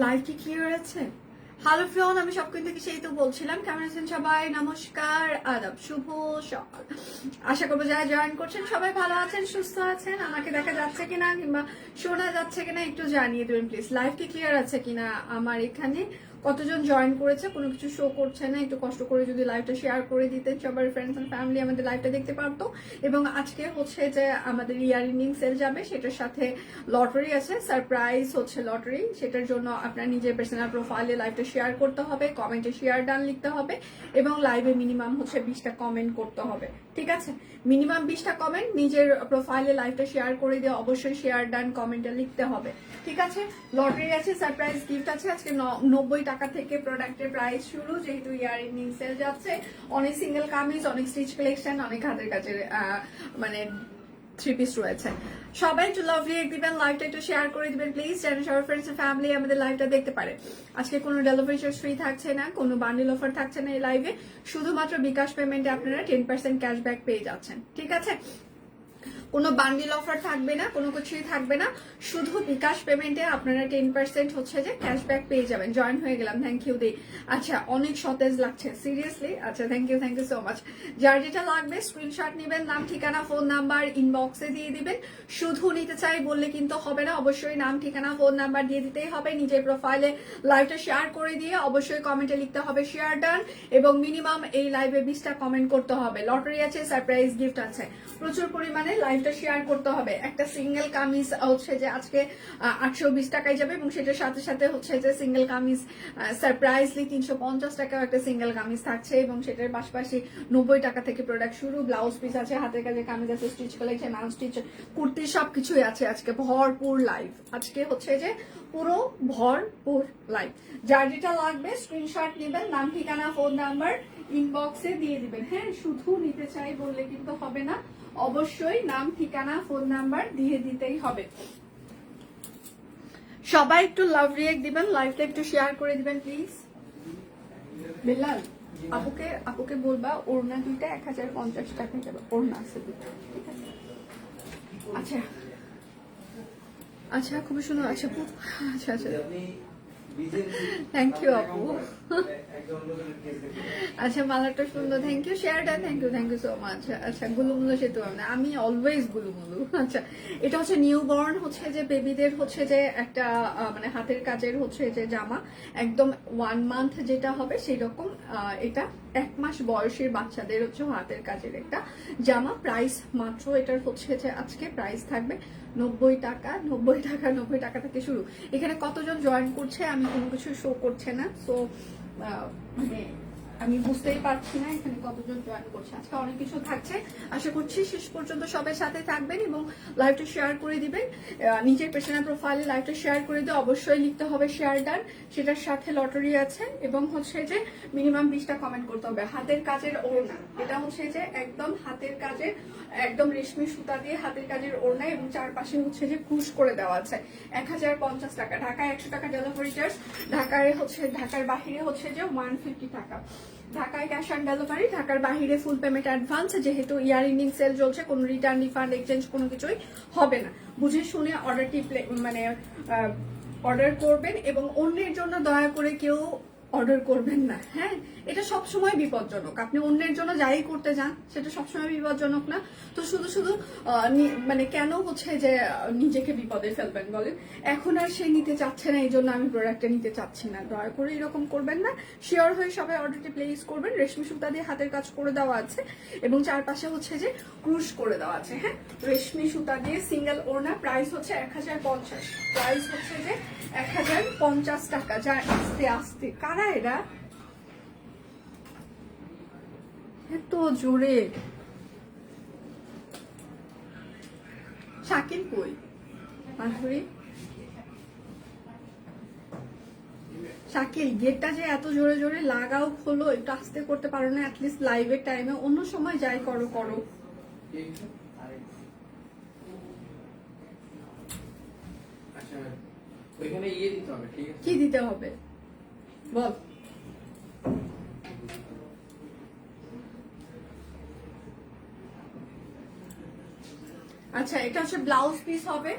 Live কি clear আছে? Hello friend, আমি সবকিন থেকে সেই তো বলছিলাম। কেমন আছেন সবাই? নমস্কার, আদাব, শুভ সকাল। আশা করবো যারা জয়েন করছেন সবাই ভালো আছেন, সুস্থ আছেন। আমাকে দেখা যাচ্ছে কিনা কিংবা শোনা যাচ্ছে কিনা একটু জানিয়ে দেবেন প্লিজ। লাইভ কি ক্লিয়ার আছে কিনা আমার এখানে? কতজন জয়েন করেছে কোনো কিছু শো করছে না। একটু কষ্ট করে যদি লাইভটা শেয়ার করে দিতেন, সবার ফ্রেন্ডস এন্ড ফ্যামিলি আমাদের লাইভটা দেখতে পারতো। এবং আজকে হচ্ছে যে আমাদের ইয়ার এন্ডিং সেল যাবে, সেটার সাথে লটারি আছে, সারপ্রাইজ হচ্ছে লটারি। সেটার জন্য আপনার নিজের পার্সোনাল প্রোফাইলে লাইভটা শেয়ার করতে হবে, কমেন্টে শেয়ার ডান লিখতে হবে এবং লাইভে মিনিমাম হচ্ছে 20টা কমেন্ট করতে হবে। ঠিক আছে, মিনিমাম 20টা কমেন্ট নিজের প্রোফাইলে লাইভটা শেয়ার করে দিয়ে অবশ্যই শেয়ার ডান কমেন্টে লিখতে হবে। ঠিক আছে, লটারি আছে, সারপ্রাইজ গিফট আছে। আজকে 90 টাকা থেকে প্রোডাক্টের প্রাইস শুরু, যেহেতু ইয়ার এন্ডিং সেল যাচ্ছে। অনেক সিঙ্গেল কামিজ, অনেক স্টিচ কালেকশন, অনেক হাতের কাজের মানে 3 পিস রয়েছে। সবাই একটু লাভ রিয়েক্ট দিবেন, লাইভটা একটু শেয়ার করে দিবেন প্লিজ, যেন সবার ফ্রেন্ডস এন্ড ফ্যামিলি আমাদের লাইভটা দেখতে পারে। আজকে কোনো ডেলিভারি চার্জ ফ্রি থাকছে না, কোনো বান্ডিল অফার থাকছে না এই লাইভে। শুধুমাত্র বিকাশ পেমেন্টে আপনারা 10% ক্যাশব্যাক পেয়ে যাচ্ছেন। ঠিক আছে, কোনো বান্ডিল অফার থাকবে না, কোনো কিছুই থাকবে না। শুধু বিকাশ পেমেন্টে আপনারা 10% হচ্ছে যে ক্যাশব্যাক পেয়ে যাবেন। জয়েন হয়ে গেলাম, থ্যাংক ইউ দি। আচ্ছা, অনেক সতেজ লাগছে সিরিয়াসলি। আচ্ছা, থ্যাংক ইউ সো মাচ। যার যেটা লাগবে স্ক্রিনশট নেবেন, নাম ঠিকানা ফোন নাম্বার ইনবক্সে দিয়ে দিবেন। শুধু নিতে চাই বললে কিন্তু হবে না, অবশ্যই নাম ঠিকানা ফোন নাম্বার দিয়ে দিতেই হবে। নিজের প্রোফাইলে লাইভটা শেয়ার করে দিয়ে অবশ্যই কমেন্টে লিখতে হবে শেয়ার ডান, এবং মিনিমাম এই লাইভে 20টা কমেন্ট করতে হবে। লটারি আছে, সারপ্রাইজ গিফট আছে, প্রচুর পরিমাণে লাইভটা শেয়ার করতে হবে। একটা সিঙ্গেল কামিজ হচ্ছে যে আজকে 820 টাকায় যাবে, এবং সেটার সাথে সাথে হচ্ছে যে সিঙ্গেল কামিজ সারপ্রাইজলি 350 টাকাও একটা সিঙ্গেল কামিজ থাকছে, এবং সেটার পাশাপাশি 90 টাকা থেকে প্রোডাক্ট শুরু। ব্লাউজ পিস আছে, হাতের কাজে কামিজ আছে, স্টিচ কালেকশন, আনস্টিচ কুর্তি, সবকিছুই আছে। আজকে ভরপুর লাইভ, আজকে হচ্ছে যে পুরো ভরপুর লাইভ। যার যেটা লাগবে স্ক্রিনশট নেবেন, নাম ঠিকানা ফোন নাম্বার ইনবক্সে দিয়ে দিবেন। হ্যাঁ, শুধু নিতে চাই বললে কিন্তু হবে না, অবশ্যই নাম ঠিকানা ফোন নাম্বার দিয়ে দিতেই হবে। সবাই একটু লাভ রিয়েক্ট দিবেন, লাইভটা একটু শেয়ার করে দিবেন প্লিজ। বেলাল, আপুকে বলবা ওড়না দুইটা 1050 টাকা যাবে, ওড়না আছে দুটো। ঠিক আছে, আচ্ছা আচ্ছা, খুবই সুন্দর। আচ্ছা আচ্ছা আচ্ছা, থ্যাংক ইউ আপু। আচ্ছা, মালাটা সুন্দর, থ্যাংক ইউ। শেয়ারটা থ্যাংক ইউ সো মাচ। আচ্ছা, গুলুমুলু সেতু আমি অলওয়েজ গুলুমুলু। আচ্ছা, এটা হচ্ছে নিউ বর্ন, হচ্ছে যে বেবিদের হচ্ছে যে একটা মানে হাতের কাজের হচ্ছে যে জামা, একদম 1 মান্থ যেটা হবে সেই রকম। এটা 1 মাস বয়সের বাচ্চাদের হচ্ছে হাতের কাজের একটা জামা। প্রাইস মাত্র এটার হচ্ছে যে আজকে প্রাইস থাকবে 90 টাকা। 90 টাকা থেকে শুরু। এখানে কতজন জয়েন করছে আমি কোনো কিছু শো করছে না, সো মানে আমি বুঝতেই পারছি না এখানে কতজন জয়েন করছে। আজকে অনেক কিছু থাকছে, আশা করছি শেষ পর্যন্ত সবাই সাথে থাকবেন এবং লাইভটা শেয়ার করে দিবেন। নিজের পার্সোনাল প্রোফাইলে লাইভটা শেয়ার করে দিয়ে অবশ্যই লিখতে হবে শেয়ার ডান। সেটার সাথে লটারি আছে, এবং হচ্ছে যে মিনিমাম 20টা কমেন্ট করতে হবে। হাতের কাজের ওড়না, এটা হচ্ছে যে একদম হাতের কাজের, একদম রেশমি সুতা দিয়ে হাতের কাজের ওড়না, এবং চারপাশে হচ্ছে যে ক্রুশ করে দেওয়া আছে। 1050 টাকা, ঢাকায় 100 টাকা ডেলিভারি চার্জ, ঢাকার বাহিরে হচ্ছে যে 150 টাকা। ঢাকায় ক্যাশ অন ডেলিভারি, ঢাকার বাহিরে ফুল পেমেন্ট অ্যাডভান্স। যেহেতু ইয়ার এন্ডিং সেল চলছে, কোনো রিটার্ন রিফান্ড এক্সচেঞ্জ কোনো কিছুই হবে না। বুঝে শুনে অর্ডারটি মানে অর্ডার করবেন, এবং অন্যের জন্য দয়া করে কেউ অর্ডার করবেন না। হ্যাঁ, এটা সবসময় বিপজ্জনক। আপনি অন্যের জন্য যাই করতে যান সেটা সবসময় বিপজ্জনক না। তো শুধু শুধু মানে কেন হচ্ছে যে নিজেকে বিপদে ফেলবেন বলেন? এখন আর সে নিতে চাচ্ছে না, এই জন্য আমি প্রোডাক্টটা নিতে চাচ্ছি না। দয়া করে এরকম করবেন না। শিওর হয়ে সবাই অর্ডারটি প্লেস করবেন। রেশমি সুতা দিয়ে হাতের কাজ করে দেওয়া আছে, এবং চারপাশে হচ্ছে যে ক্রুশ করে দেওয়া আছে। হ্যাঁ, রেশমি সুতা দিয়ে সিঙ্গেল ওড়না। প্রাইস হচ্ছে 1050, প্রাইস হচ্ছে যে 1050 টাকা। যা আস্তে আস্তে, কারা এরা এত জোরে? শাকিল কই? মাধুরী, শাকিল, গেটটা যে এত জোরে জোরে লাগাও, খোলো, একটু আস্তে করতে পারো না? অ্যাটলিস্ট লাইভের টাইমে, অন্য সময় যাই করো করো। কি দিতে হবে বল? আচ্ছা, এটা হচ্ছে ব্লাউজ পিস হবে।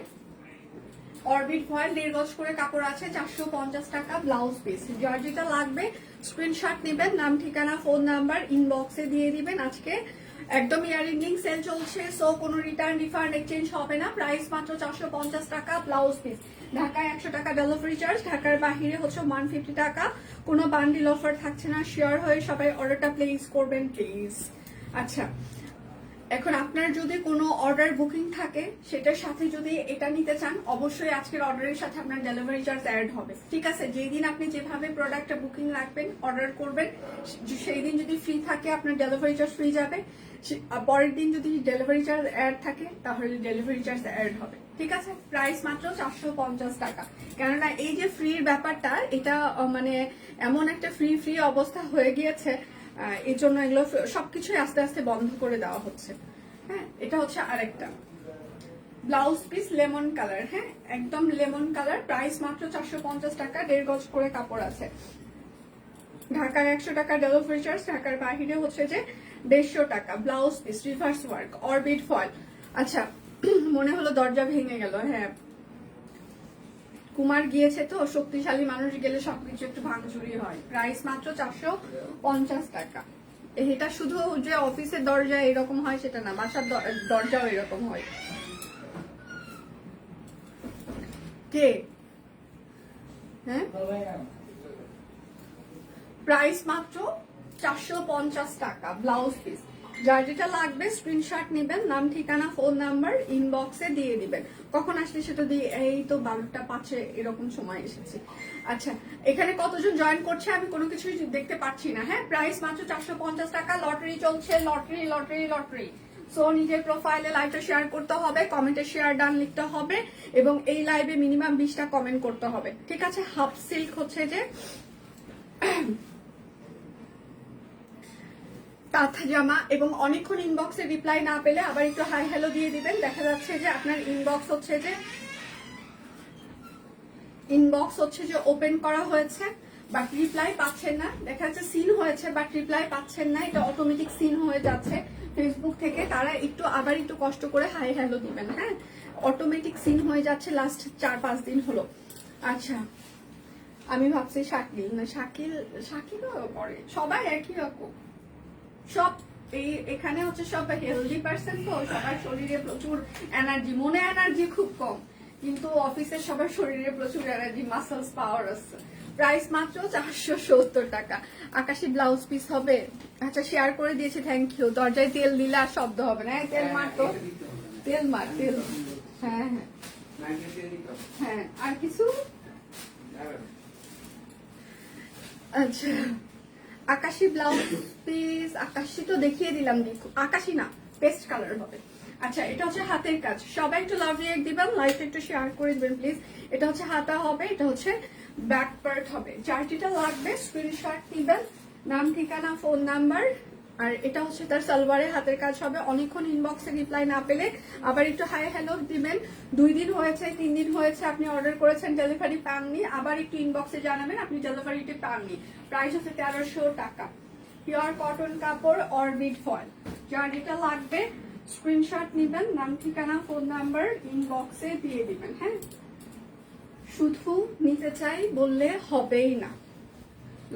অরবিট ফয়েল 1.5 গজ করে কাপড় আছে, 450 টাকা ব্লাউজ পিস। যার যেটা লাগবে স্ক্রিনশট নেবেন, নাম ঠিকানা ফোন নাম্বার ইনবক্সে দিয়ে দিবেন। আজকে একদম ইয়ার এন্ডিং সেল চলছে, সো কোনো রিটার্ন রিফান্ড এক্সচেঞ্জ হবে না। প্রাইস মাত্র 450 টাকা ব্লাউজ পিস। ঢাকায় 100 টাকা ডেলিভারি চার্জ, ঢাকার বাহিরে হচ্ছে 150 টাকা। কোনো বান্ডিল অফার থাকছে না। শেয়ার হয়ে সবাই অর্ডারটা প্লেস করবেন প্লিজ। আচ্ছা, এখন আপনার যদি কোনো অর্ডার বুকিং থাকে সেটার সাথে যদি এটা নিতে চান, অবশ্যই আজকের অর্ডারের সাথে আপনার ডেলিভারি চার্জ অ্যাড হবে, ঠিক আছে? যেই দিন আপনি যেভাবে প্রোডাক্টটা বুকিং রাখবেন, অর্ডার করবেন, সেই দিন যদি ফ্রি থাকে আপনার ডেলিভারি চার্জ ফ্রি যাবে। পরের দিন যদি ডেলিভারি চার্জ অ্যাড থাকে তাহলে ডেলিভারি চার্জ অ্যাড হবে, ঠিক আছে? প্রাইস মাত্র 450 টাকা। কেননা এই যে ফ্রির ব্যাপারটা, এটা মানে এমন একটা ফ্রি অবস্থা হয়ে গিয়েছে, এই জন্য এগুলো সবকিছুই আস্তে আস্তে বন্ধ করে দেওয়া হচ্ছে। হ্যাঁ, এটা হচ্ছে আরেকটা ব্লাউজ পিস লেমন কালার। হ্যাঁ, একদম লেমন কালার। প্রাইস মাত্র 450 টাকা, 1.5 গজ করে কাপড় আছে। ঢাকায় 100 টাকা ডেলিভারি চার্জ, ঢাকার বাহিরে হচ্ছে যে 150 টাকা। Blouse piece reverse work orbit foil. আচ্ছা, মনে হলো দরজা ভেঙে গেল। হ্যাঁ, কুমার গিয়েছে তো, শক্তিশালী মানুষ গেলে সবকিছু একটু ভাঙচুরি হয়। প্রাইস মাত্র 450 টাকা। এটা শুধু যে অফিসের দরজা এরকম হয় সেটা না, বাসার দরজাও এরকম হয়। কে? হ্যাঁ, প্রাইস মাত্র 450 টাকা ব্লাউজ পিস। যার যেটা লাগবে স্ক্রিনশট নেবেন, নাম ঠিকানা ফোন নাম্বার ইনবক্সে দিয়ে দিবেন। কখন আসলে সেটা দিয়ে, এই তো 12টা 5 এরকম সময় এসেছি। আচ্ছা, এখানে কতজন জয়েন করছে আমি কোনো কিছুই দেখতে পাচ্ছি না। হ্যাঁ, প্রাইস মাত্র 450 টাকা। লটারি চলছে, লটারি লটারি লটারি। সো নিজের প্রোফাইলে লাইভটা শেয়ার করতে হবে, কমেন্টে শেয়ার ডান লিখতে হবে, এবং এই লাইভে মিনিমাম 20টা কমেন্ট করতে হবে, ঠিক আছে? হাফ সিল্ক হচ্ছে যে কাঁথা জামা, এবং অনেকক্ষণ ইনবক্সে রিপ্লাই না পেলে আবার একটু হাই হ্যালো দিয়ে দিবেন। দেখা যাচ্ছে যে আপনার ইনবক্স হচ্ছে যে ওপেন করা হয়েছে বাট রিপ্লাই পাচ্ছেন না। দেখা যাচ্ছে সিন হয়েছে বাট রিপ্লাই পাচ্ছেন না, এটা অটোমেটিক সিন হয়ে যাচ্ছে ফেসবুক থেকে। তারা আবার একটু কষ্ট করে হাই হ্যালো দিবেন। হ্যাঁ, অটোমেটিক সিন হয়ে যাচ্ছে লাস্ট 4-5 দিন হলো। আচ্ছা, আমি ভাবছি শাকিল না, শাকিলও করে, সবাই একই রকম। সব এখানে হচ্ছে সব হেলদি পার্সন, তো সবার শরীরে প্রচুর এনার্জি, মনে এনার্জি খুব কম, কিন্তু অফিসের সবার শরীরে প্রচুর এনার্জি, মাসলস পাওয়ার আছে। প্রাইস মাত্র 470 টাকা। আকাশি ব্লাউজ পিস হবে। আচ্ছা, শেয়ার করে দিয়েছি, থ্যাংক ইউ। দরজায় তেল দিলে আর শব্দ হবে না। তেল মার তো, তেল মার, তেল। হ্যাঁ হ্যাঁ হ্যাঁ, আর কিছু? আচ্ছা, আকাশি ব্লাউজ পিস, আকাশি তো দেখিয়ে দিলাম, দেখো আকাশি না, পেস্ট কালার হবে। আচ্ছা, এটা হচ্ছে হাতের কাজ। সবাই একটু লাভ রিয়েক্ট দিবেন, লাইভটা একটু শেয়ার করে দিবেন প্লিজ। এটা হচ্ছে হাতা হবে, এটা হচ্ছে ব্যাক পার্ট হবে। যার যেটা লাগবে স্ক্রিনশট দিবেন, নাম ঠিকানা ফোন নাম্বার। আর এটা হচ্ছে তার সালোয়ারে হাতের কাজ হবে। অনেকক্ষণ ইনবক্সে রিপ্লাই না পেলে আবার একটু হাই হ্যালো দিবেন। 2 দিন হয়েছে, 3 দিন হয়েছে আপনি অর্ডার করেছেন, ডেলিভারি পাননি, আবার একটু ইনবক্সে জানাবেন আপনি ডেলিভারিতে পাননি। প্রাইস হচ্ছে 1300 টাকা। পিওর কটন কাপড় অরবিট ফয়েল। যার যেটা লাগবে স্ক্রিনশট নিবেন, নাম ঠিকানা ফোন নাম্বার ইনবক্সে দিয়ে দিবেন। হ্যাঁ, শুধু নিতে চাই বললে হবেই না।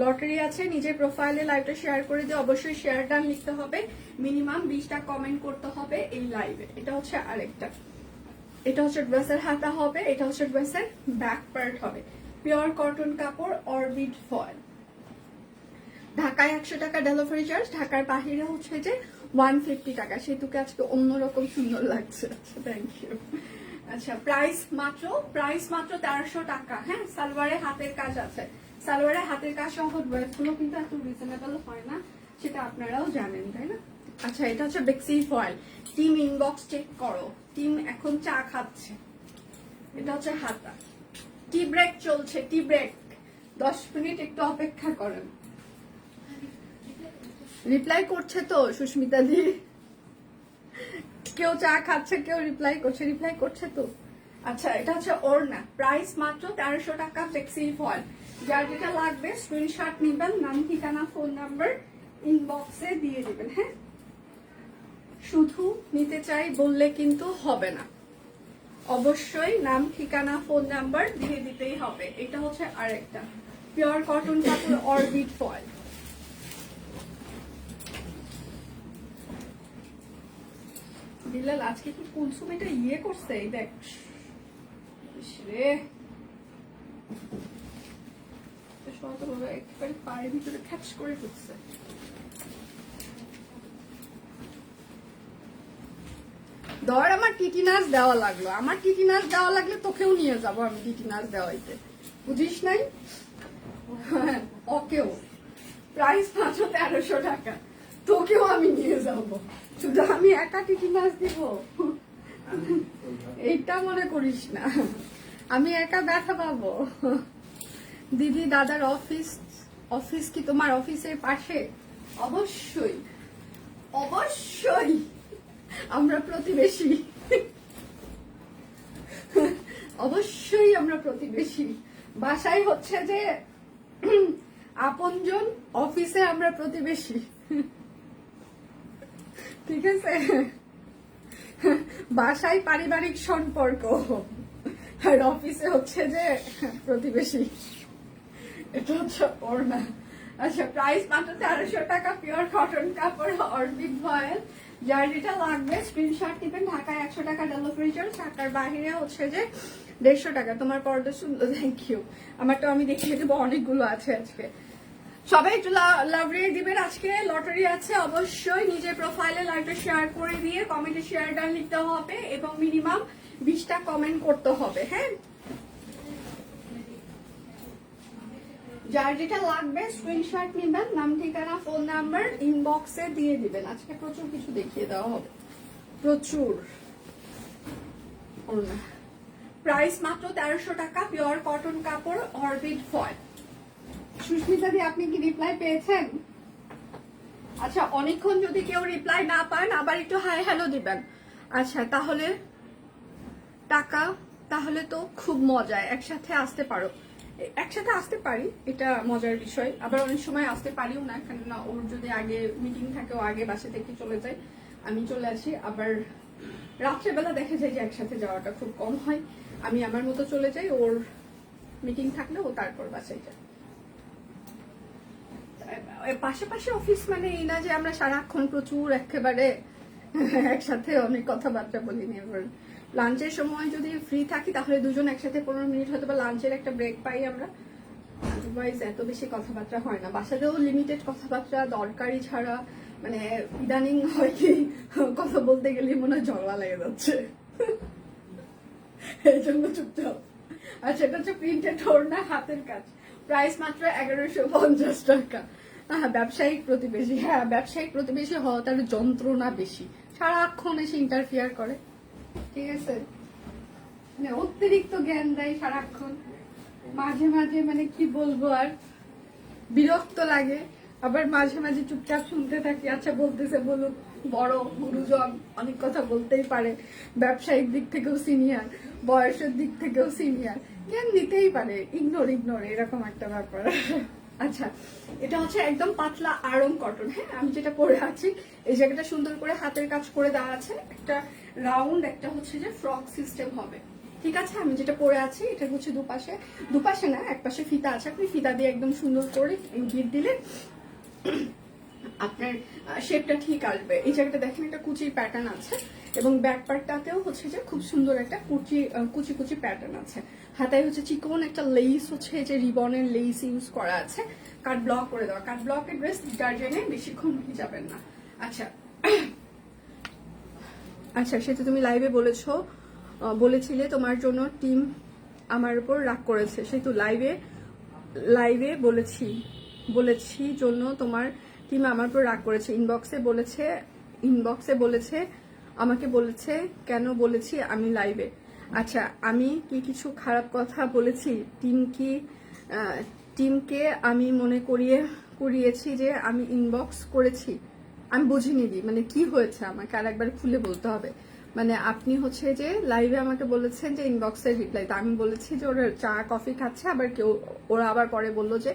লটারি আছে, নিজের প্রোফাইলে লাইভটা শেয়ার করে দিয়ে অবশ্যই শেয়ার ডান লিখতে হবে, মিনিমাম 20টা কমেন্ট করতে হবে এই লাইভে। এটা হচ্ছে আরেকটা, এটা হচ্ছে ড্রেসের হাতা হবে, এটা হচ্ছে ড্রেসের ব্যাক পার্ট হবে। পিওর কটন কাপড় অরবিট ফয়েল। ঢাকায় 100 টাকা ডেলিভারি চার্জ, ঢাকার বাহিরে হচ্ছে যে 150 টাকা। সেতুকে আজকে অন্যরকম সুন্দর লাগছে। আচ্ছা, থ্যাংক ইউ। আচ্ছা, প্রাইস মাত্র 1300 টাকা। হ্যাঁ, সালোয়ারে হাতের কাজ আছে। সালোয়ারে হাতের কাজ সহ ড্রেসগুলো কিন্তু এত রিজনেবল হয় না, সেটা আপনারাও জানেন, তাই না? আচ্ছা, এটা হচ্ছে বেক্সি ফয়েল। টিম ইনবক্স চেক করো, টিম এখন চা খাচ্ছে। এটা হচ্ছে হাতা। টি ব্রেক চলছে, টি ব্রেক। 10 মিনিট একটু অপেক্ষা করেন। রিপ্লাই করছে তো সুস্মিতা দি, কেউ চা খাচ্ছে, কেউ রিপ্লাই করছে তো। আচ্ছা, এটা হচ্ছে ওড়না। প্রাইস মাত্র 1300 টাকা ফ্লেক্সি ফয়েল। যার যেটা লাগবে স্ক্রিনশট নিবেন, নাম ঠিকানা ফোন নাম্বার ইনবক্সে দিয়ে দিবেন। হ্যাঁ, শুধু নিতে চাই বললে কিন্তু হবে না, অবশ্যই নাম, ঠিকানা, ফোন নাম্বার দিয়ে দিতেই হবে। এটা হচ্ছে আরেকটা পিওর কটন কাপড় অরবিট ফয়েল। বিলাল আজকে কি কুলসুম এটা ইয়ে করছে, এই দেখ রে একেবারে পায়ের ভিতরে খ্যাচ করে ঢুকছে। ধর আমার টিটিনাস দেওয়া লাগলো, আমার টিটিনাস দেওয়া লাগলে তোকেও নিয়ে যাবো আমি টিটিনাস দেওয়াইতে, বুঝিস নাই? ওকেও প্রাইস মাত্র 1300 টাকা, তোকেও আমি নিয়ে যাব, শুধু আমি একা টিটিনাস দিব এইটা মনে করিস না, আমি একা ব্যথা পাবো। দিদি দাদার অফিস কি তোমার অফিসের পাশে? অবশ্যই অবশ্যই, আমরা প্রতিবেশী, অবশ্যই আমরা প্রতিবেশী। বাসায় হচ্ছে যে আপনজন, অফিসে আমরা প্রতিবেশী, ঠিক আছে? বাসায় পারিবারিক সম্পর্ক আর অফিসে হচ্ছে যে প্রতিবেশী। এটা হচ্ছে ওর না। আচ্ছা, প্রাইস মাত্র 1300 টাকা, পিওর কটন কাপড় অরবিট ভয়েল। যার যেটা লাগবে স্ক্রিনশট দিবেন। ঢাকায় 100 টাকা ডেলিভারি চার্জ, ঢাকার বাইরে হচ্ছে যে 150 টাকা। তোমার পর্দা সুন্দর, থ্যাংক ইউ। আমারটা আমি দেখিয়ে দেবো, অনেকগুলো আছে আজকে। সবাই একটু লাভ রেট দিবেন। আজকে লটারি আছে, অবশ্যই নিজের প্রোফাইলে লাইভটা শেয়ার করে দিয়ে কমেন্টে শেয়ার ডান লিখতে হবে এবং মিনিমাম 20টা কমেন্ট করতে হবে। হ্যাঁ, যার যেটা লাগবে স্ক্রিনশট নেবেন, নাম, ঠিকানা, ফোন নাম্বার ইনবক্সে দিয়ে দিবেন। আজকে প্রচুর কিছু দেখিয়ে দেওয়া হবে, প্রচুর। প্রাইস মাত্র 1300 টাকা, পিওর কটন কাপড় অরবিট ফয়েল। সুস্মিতা দি, আপনি কি রিপ্লাই পেয়েছেন? আচ্ছা, অনেকক্ষণ যদি কেউ রিপ্লাই না পান আবার একটু হাই হ্যালো দিবেন। আচ্ছা, তাহলে টাকা, তাহলে তো খুব মজা, একসাথে আসতে পারো। একসাথে আসতে পারি, এটা মজার বিষয়। আবার অনেক সময় আসতে পারিও না, কেননা ওর যদি আগে মিটিং থাকে ও আগে বাসা থেকে চলে যায়, আমি চলে আসি। আবার রাত্রেবেলা দেখা যায় যে একসাথে যাওয়াটা খুব কম হয়, আমি আমার মতো চলে যাই, ওর মিটিং থাকলে ও তারপর বাসায় যায়। পাশাপাশি অফিস মানে এই না যে আমরা সারাক্ষণ প্রচুর একেবারে একসাথে অনেক কথাবার্তা বলি। এবার লাঞ্চের সময় যদি ফ্রি থাকি তাহলে দুজন একসাথে 15 মিনিট হয়তো বা লাঞ্চের একটা ব্রেক পাই আমরা, আদারওয়াইজ এত বেশি কথাবার্তা হয় না। বাসাতেও লিমিটেড কথাবার্তা, দরকারি ছাড়া। মানে ইদানিং হয় কি, কথা বলতে গেলে মনে হয় ঝগড়া লেগে যাচ্ছে, এই জন্য চুপচাপ। আর সেটা হচ্ছে প্রিন্টেড ওড়না, হাতের কাজ। প্রাইস মাত্র 1150 টাকা। হ্যাঁ, ব্যবসায়িক প্রতিবেশী। হ্যাঁ, ব্যবসায়িক প্রতিবেশী হওয়া তার যন্ত্রণা বেশি, সারাক্ষণ এসে ইন্টারফিয়ার করে, ঠিক আছে? মানে অতিরিক্ত জ্ঞান দেয় সারাক্ষণ, মাঝে মাঝে মানে কি বলবো আর, বিরক্ত লাগে। আবার মাঝে মাঝে চুপচাপ শুনতে থাকি, আচ্ছা বলতেছে বলুক, বড় গুরুজন, অনেক কথা বলতেই পারে, ব্যবসায়িক দিক থেকেও সিনিয়র, বয়সের দিক থেকেও সিনিয়র, জ্ঞান দিতেই পারে, ইগনোর এরকম একটা ব্যাপার। আচ্ছা, এটা হচ্ছে একদম পাতলা আড়ং কটন। হ্যাঁ, আমি যেটা পরে আছি এই জায়গাটা সুন্দর করে হাতের কাজ করে দেওয়া আছে, একটা রাউন্ড, একটা হচ্ছে যে ফ্রক সিস্টেম হবে, ঠিক আছে? আমি যেটা পরে আছি এটা হচ্ছে দুপাশে না, এক পাশে ফিতা আছে, আপনি ফিতা দিয়ে একদম সুন্দর করে গিট দিলে আপনার শেপটা ঠিক আসবে। এই জায়গাটা দেখেন একটা কুচির প্যাটার্ন আছে এবং ব্যাক পার্টটাতেও হচ্ছে যে খুব সুন্দর একটা কুচি কুচি প্যাটার্ন আছে। হাতায় হচ্ছে চিকন একটা লেস, হচ্ছে যে রিবনের লেস ইউজ করা আছে, কাট ব্লক করে দেওয়া। কাট ব্লকের ড্রেস গার্জেনে বেশিক্ষণ যাবেন না। আচ্ছা আচ্ছা, সেটা তুমি লাইভে বলেছিলে তোমার জন্য টিম আমার উপর রাগ করেছে, সেহেতু লাইভে বলেছি জন্য তোমার টিম আমার উপর রাগ করেছে। ইনবক্সে বলেছে আমাকে বলেছে, কেন বলেছি আমি লাইভে? আচ্ছা, আমি কি কিছু খারাপ কথা বলেছি? টিমকে আমি মনে করিয়েছি যে আমি ইনবক্স করেছি? আমি বুঝিনি দি, মানে কি হয়েছে আমাকে আর একবার খুলে বলতে হবে। মানে আপনি হচ্ছে যে লাইভে আমাকে বলেছেন যে ইনবক্সের রিপ্লাই, তো আমি বলেছি যে ওরা চা কফি খাচ্ছে, আবার ওরা আবার পরে বললো যে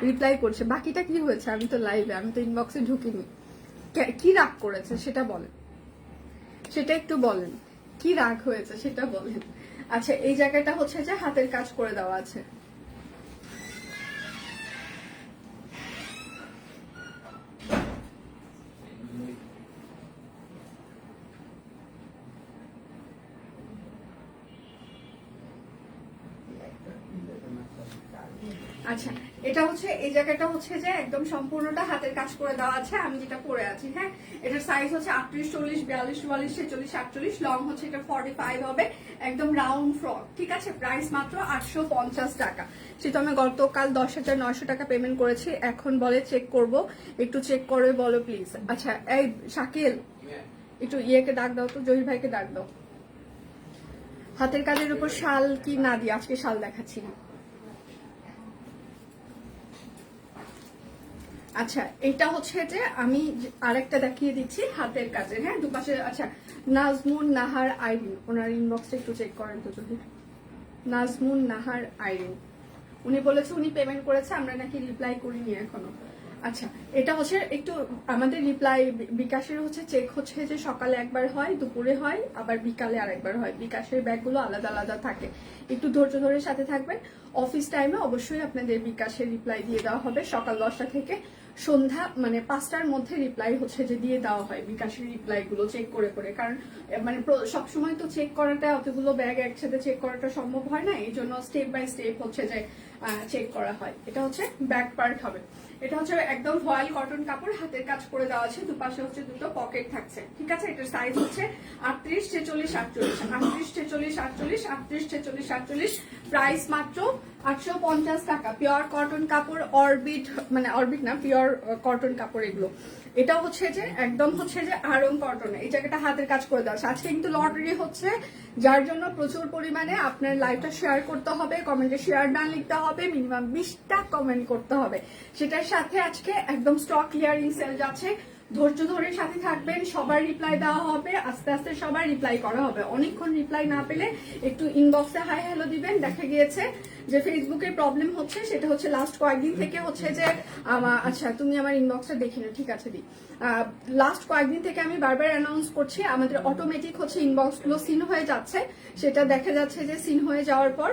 রিপ্লাই করছে। বাকিটা কি হয়েছে? আমি তো লাইভে, আমি তো ইনবক্সে ঢুকিনি। কি রাগ করেছে সেটা বলেন, সেটা একটু বলেন, কি রাগ হয়েছে সেটা বলেন। আচ্ছা এই জায়গাটা হচ্ছে যে হাতের কাজ করে দেওয়া আছে। আচ্ছা এটা হচ্ছে এই জায়গাটা হচ্ছে যে একদম সম্পূর্ণটা হাতের কাজ করে দেওয়া আছে, আমি যেটা পরে আছি। হ্যাঁ, এটার সাইজ হচ্ছে 38, 40, 42, 44, 46, 48, লং হচ্ছে এটা 45 হবে, একদম রাউন্ড ফ্রক। ঠিক আছে, প্রাইস মাত্র 850 টাকা। সেটা আমি গতকাল 10,900 টাকা পেমেন্ট করেছি, এখন বলে চেক করব, একটু চেক করে বলো প্লিজ। আচ্ছা এই শাকিল একটু ইয়েকে ডাক দাও তো, জহির ভাইকে ডাক দাও। হাতের কাজের উপর শাল কি না দিই, আজকে শাল দেখাচ্ছি না। আচ্ছা এটা হচ্ছে যে আমি আরেকটা দেখিয়ে দিচ্ছি হাতের কাজের। হ্যাঁ দুপাশে। আচ্ছা নাজমুন নাহার আইরিন, ওনার ইনবক্সে একটু চেক করেন তো যদি। নাজমুন নাহার আইরিন উনি বলেছে উনি পেমেন্ট করেছে, আমরা নাকি রিপ্লাই করিনি এখনো। আচ্ছা এটা হচ্ছে একটু আমাদের রিপ্লাই বিকাশের হচ্ছে চেক হচ্ছে যে সকালে একবার হয়, দুপুরে হয়, আবার বিকালে আরেকবার হয়। বিকাশের ব্যাগগুলো আলাদা আলাদা থাকে, একটু ধৈর্য ধরে সাথে থাকবেন। অফিস টাইমে অবশ্যই আপনাদের বিকাশের রিপ্লাই দিয়ে দেওয়া হবে সকাল 10টা থেকে সন্ধ্যা মানে 5টার মধ্যে রিপ্লাই হচ্ছে যে দিয়ে দেওয়া হয় বিকাশের রিপ্লাই গুলো চেক করে করে। কারণ মানে সবসময় তো চেক করাটা, অতগুলো ব্যাগ একসাথে চেক করাটা সম্ভব হয় না, এই জন্য স্টেপ বাই স্টেপ হচ্ছে যে চেক করা হয়। এটা হচ্ছে ব্যাক পার্ট হবে। এটা হচ্ছে একদম ভয়েল কটন কাপড়, হাতের কাজ করে দেওয়া আছে, দুপাশে হচ্ছে দুটো পকেট থাকছে। ঠিক আছে, এটার সাইজ হচ্ছে 38, 46, 48, 38, 46, 48, 38, 46, 48, প্রাইস মাত্র 850 টাকা। পিওর কটন কাপড়, অরবিট মানে অরবিট না, পিওর কটন কাপড় এগুলো। এটা হচ্ছে যে একদম হচ্ছে যে আরং কটন, এই জায়গাটা হাতের কাজ করে দেওয়া আছে। আজকে কিন্তু লটারি হচ্ছে, যার জন্য প্রচুর পরিমাণে আপনার লাইভটা শেয়ার করতে হবে, কমেন্টে শেয়ার ডান লিখতে হবে, মিনিমাম 20টা কমেন্ট করতে হবে। সেটার সাথে আজকে একদম স্টক ক্লিয়ারিং সেল যাচ্ছে, ধৈর্য ধরে সাথে থাকবেন, সবার রিপ্লাই দেওয়া হবে, আস্তে আস্তে সবার রিপ্লাই করা হবে। অনেকক্ষণ রিপ্লাই না পেলে একটু ইনবক্সে হাই হ্যালো দিবেন। দেখা গিয়েছে যে ফেসবুকের প্রবলেম হচ্ছে, সেটা হচ্ছে লাস্ট কয়েকদিন থেকে হচ্ছে যে আচ্ছা তুমি আমার ইনবক্সটা দেখি না, ঠিক আছে দি। লাস্ট কয়েকদিন থেকে আমি বারবার অ্যানাউন্স করছি, আমাদের অটোমেটিক হচ্ছে ইনবক্সগুলো সিন হয়ে যাচ্ছে। সেটা দেখা যাচ্ছে যে সিন হয়ে যাওয়ার পর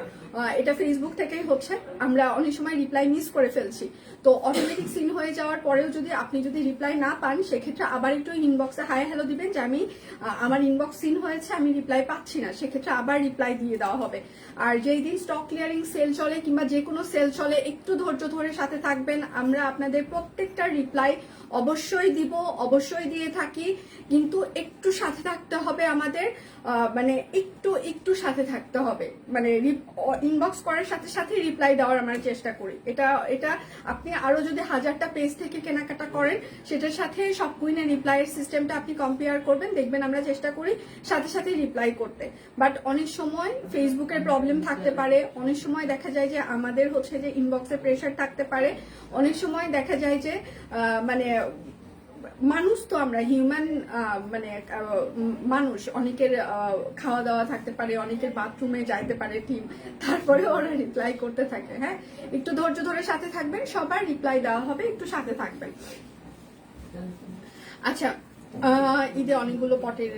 এটা ফেসবুক থেকেই হচ্ছে, আমরা অনেক সময় রিপ্লাই মিস করে ফেলছি। তো অটোমেটিক সিন হয়ে যাওয়ার পরেও যদি আপনি যদি রিপ্লাই না পান, সেক্ষেত্রে আবার একটু ইনবক্সে হাই হ্যালো দিবেন যে আমি আমার ইনবক্স সিন হয়েছে, আমি রিপ্লাই পাচ্ছি না, সেক্ষেত্রে আবার রিপ্লাই দিয়ে দেওয়া হবে। আর যেই দিন স্টক ক্লিয়ারিং সেল চলে কিংবা যে কোনো সেল চলে, একটু ধৈর্য ধরে সাথে থাকবেন। আমরা আপনাদের প্রত্যেকটা রিপ্লাই অবশ্যই দিব, অবশ্যই দিয়ে থাকি, কিন্তু একটু সাথে থাকতে হবে আমাদের, মানে একটু সাথে থাকতে হবে। মানে ইনবক্স করার সাথে সাথে রিপ্লাই দেওয়ার আমরা চেষ্টা করি। এটা আপনি আরো যদি 1000টা পেজ থেকে কেনাকাটা করেন, সেটার সাথে সব কুইনের রিপ্লাইয়ের সিস্টেমটা আপনি কম্পেয়ার করবেন, দেখবেন আমরা চেষ্টা করি সাথে সাথে রিপ্লাই করতে। বাট অনেক সময় ফেসবুকের প্রবলেম থাকতে পারে, অনেক সময় দেখা যায় যে আমাদের হচ্ছে যে ইনবক্সে প্রেশার থাকতে পারে, অনেক সময় দেখা যায় যে মানে মানুষ তো আমরা হিউম্যান, মানে মানুষ, অনেকের খাওয়া দাওয়া থাকতে পারে, অনেকের বাথরুমে যাইতে পারে টিম, তারপরে ওরা রিপ্লাই করতে থাকে। হ্যাঁ, একটু ধৈর্য ধরে সাথে থাকবেন, সবার রিপ্লাই দেওয়া হবে, একটু সাথে থাকবেন। আচ্ছা ঈদে অনেকগুলো পটের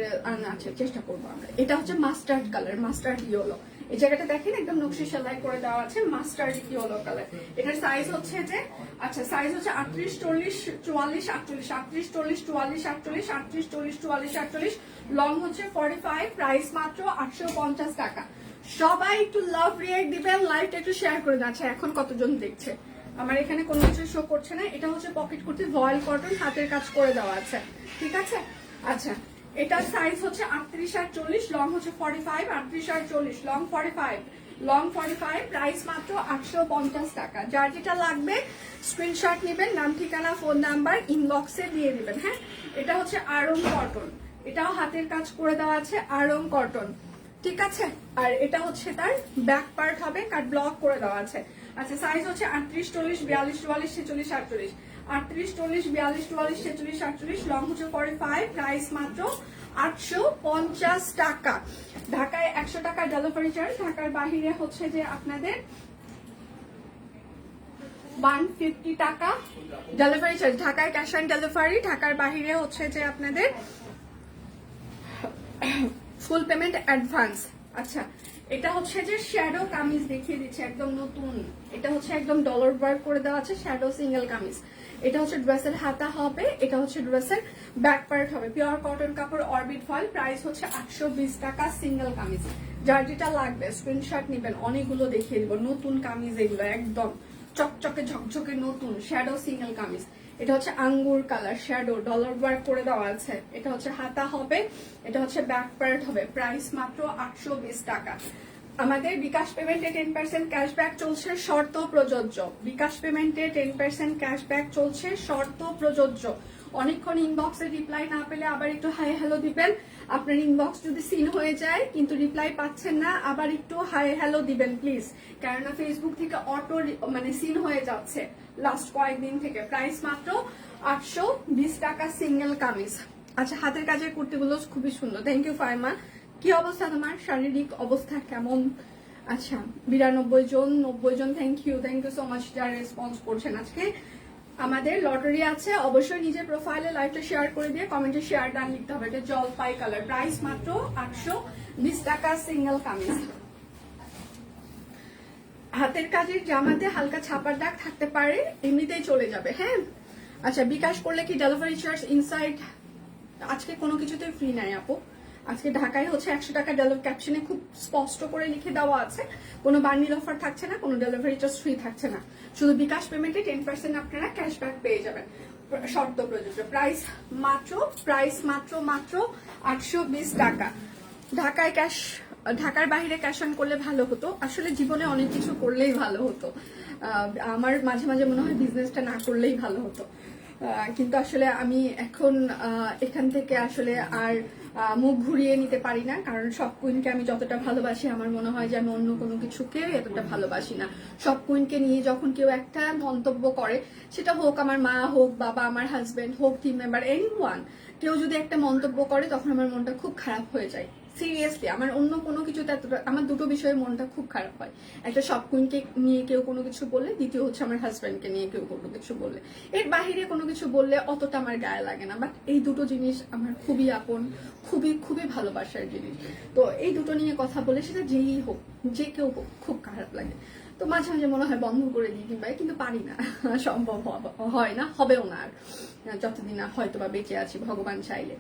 আছে, চেষ্টা করবো আমরা। এটা হচ্ছে মাস্টার্ড কালার, মাস্টার্ড ইয়েলো। এই জায়গাটা দেখেন একদম নকশি সেলাই করে দেওয়া আছে, মাস্টার্ড ইয়েলো কালার। এটার সাইজ হচ্ছে যে আচ্ছা সাইজ হচ্ছে 38, 40, 44, 48, 38, 40, 44, 48, 38, 40, 44, 48, লং হচ্ছে 45, প্রাইস মাত্র 850 টাকা। সবাই একটু লাভ রিয়েক্ট দিবেন, লাইভটা একটু শেয়ার করে দেন। আচ্ছা এখন কতজন দেখছে? আমার এখানে কোনো কিছু শো করছে না। এটা হচ্ছে পকেট কুর্তি, ভয়েল কটন, হাতের কাজ করে দেওয়া আছে। ঠিক আছে, আচ্ছা এটার সাইজ হচ্ছে 38 আর 40, লং হচ্ছে 45, 38 আর 40, লং 45, লং 45, প্রাইস মাত্র 850 টাকা। যার যেটা লাগবে স্ক্রিনশট নেবেন, নাম ঠিকানা ফোন নাম্বার ইনবক্সে দিয়ে দিবেন। হ্যাঁ, এটা হচ্ছে আরং কটন, এটাও হাতের কাজ করে দেওয়া আছে, আরং কটন। ঠিক আছে, আর এটা হচ্ছে তার ব্যাক পার্ট হবে, কাট ব্লক করে দেওয়া আছে। আচ্ছা সাইজ হচ্ছে 38, 40, 42, 44, 46, 48, 38, 40, 42, 44, 46, 48, লং হচ্ছে 45, প্রাইস মাত্র 850 টাকা। ঢাকায় 100 টাকা ডেলিভারি চার্জ, ঢাকার বাহিরে হচ্ছে যে আপনাদের 150 টাকা ডেলিভারি চার্জ। ঢাকায় ক্যাশ অন ডেলিভারি, ঢাকার বাহিরে হচ্ছে যে আপনাদের ফুল পেমেন্ট অ্যাডভান্স। আচ্ছা এটা হচ্ছে যে শ্যাডো কামিজ দেখিয়ে দিচ্ছে, একদম নতুন। এটা হচ্ছে একদম ডলার ওয়ার্ক করে দেওয়া আছে, শ্যাডো সিঙ্গেল কামিজ। এটা হচ্ছে ড্রেসের হাতা হবে, এটা হচ্ছে ড্রেসের ব্যাক পার্ট হবে, পিওর কটন কাপড়, অরবিট ফয়েল। প্রাইস হচ্ছে 820 টাকা সিঙ্গেল কামিজ। যার যেটা লাগবে স্ক্রিনশট নেবেন, অনেকগুলো দেখিয়ে দিব। নতুন কামিজ এগুলো, একদম চকচকে ঝকঝকে নতুন শ্যাডো সিঙ্গেল কামিজ। এটা হচ্ছে আঙ্গুর কালার শ্যাডো, ডলার ওয়ার্ক করে দেওয়া আছে। এটা হচ্ছে হাতা হবে, এটা হচ্ছে ব্যাক পার্ট হবে। প্রাইস মাত্র 820 টাকা। আমাদের বিকাশ পেমেন্টে 10% ক্যাশব্যাক চলছে, শর্ত প্রযোজ্য। বিকাশ পেমেন্টে 10% ক্যাশব্যাক চলছে, শর্ত প্রযোজ্য। অনেকক্ষণ ইনবক্সে রিপ্লাই না পেলে আবার একটু হাই হ্যালো দিবেন। আপনার ইনবক্স যদি সিন হয়ে যায় কিন্তু রিপ্লাই পাচ্ছেন না, আবার একটু হাই হ্যালো দিবেন প্লিজ, কেননা ফেসবুক থেকে অটো মানে সিন হয়ে যাচ্ছে লাস্ট কয়েকদিন থেকে। প্রাইস মাত্র 820 টাকা সিঙ্গেল কামিজ। আচ্ছা, হাতের কাজের কুর্তিগুলো খুবই সুন্দর। Thank you Faima. কি অবস্থা তোমার, শারীরিক অবস্থা কেমন? আচ্ছা, 92 জন, 90 জন, থ্যাংক ইউ সো মাচ যারা রেসপন্স করছেন। আজকে আমাদের লটারি আছে, অবশ্যই নিজের প্রোফাইলে লাইভটা শেয়ার করে দিয়ে কমেন্টে শেয়ার ডান লিখতে হবে। এটা জলপাই কালার, প্রাইস মাত্র 820 টাকা সিঙ্গেল কামিজ। হাতের কাজের জামাতে হালকা ছাপার দাগ থাকতে পারে, এমনিতেই চলে যাবে। হ্যাঁ, আচ্ছা, বিকাশ করলে কি ডেলিভারি চার্জ ইনসাইড? আজকে কোনো কিছুতে ফ্রি নাই আপু। আজকে ঢাকায় হচ্ছে 100 টাকা ডেলিভারি, ক্যাপশনে খুব স্পষ্ট করে লিখে দেওয়া আছে। কোনো বান্ডিল অফার থাকছে না, কোনো ডেলিভারি চার্জ ফ্রি থাকছে না। শুধু বিকাশ পেমেন্টে 10% আপনারা ক্যাশব্যাক পেয়ে যাবেন, শর্ত প্রযোজ্য। প্রাইস মাত্র 820 টাকা। ঢাকায় ক্যাশ, ঢাকার বাইরে ক্যাশ অন করলে ভালো হতো। আসলে জীবনে অনেক কিছু করলেই ভালো হতো। আমার মাঝে মাঝে মনে হয় বিজনেসটা না করলেই ভালো হতো, কিন্তু আসলে আমি এখন এখান থেকে আসলে আর মুখ ঘুরিয়ে নিতে পারি না। কারণ সব কুইনকে আমি যতটা ভালোবাসি, আমার মনে হয় যে আমি অন্য কোনো কিছুকে এতটা ভালোবাসি না। সব কুইনকে নিয়ে যখন কেউ একটা মন্তব্য করে, সেটা হোক আমার মা, হোক বাবা, আমার হাজবেন্ড, হোক টিম মেম্বার, এনিওয়ান, কেউ যদি একটা মন্তব্য করে তখন আমার মনটা খুব খারাপ হয়ে যায়। সিরিয়াসলি, আমার অন্য কোনো কিছুতে এতটা, আমার দুটো বিষয়ে মনটা খুব খারাপ হয়। একটা সব কুইনকে নিয়ে কেউ কোনো কিছু বললে, দ্বিতীয় হচ্ছে আমার হাজব্যান্ডকে নিয়ে কেউ কোনো কিছু বললে। এর বাহিরে কোনো কিছু বললে অতটা আমার গায়ে লাগে না, বাট এই দুটো জিনিস আমার খুবই আপন, খুবই খুবই ভালোবাসার জিনিস। তো এই দুটো নিয়ে কথা বলে, সেটা যেই হোক, যে কেউ হোক, খুব খারাপ লাগে। তো মাঝে মাঝে মনে হয় বন্ধ করে দিই, কিংবা কিন্তু পারি না, সম্ভব হয় না, হবেও না আর, যতদিন না হয়তো বা বেঁচে আছি, ভগবান চাইলে।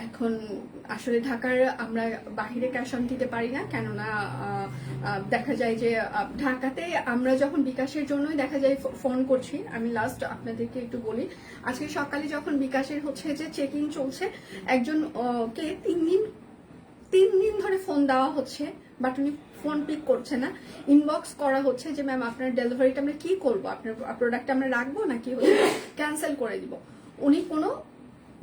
এখন আসলে ঢাকার আমরা বাহিরে ক্যাশ অন দিতে পারি না, কেননা দেখা যায় যে ঢাকাতে আমরা যখন বিকাশের জন্যই দেখা যায় ফোন করছি। আমি লাস্ট আপনাদেরকে একটু বলি, আজকে সকালে যখন বিকাশের হচ্ছে যে চেকিং চলছে, একজন কে 3 দিন ধরে ফোন দেওয়া হচ্ছে, বাট উনি ফোন পিক করছে না। ইনবক্স করা হচ্ছে যে ম্যাম আপনার ডেলিভারিটা আমরা কি করবো, আপনার প্রোডাক্ট আমরা রাখবো নাকি ক্যান্সেল করে দিব। উনি কোনো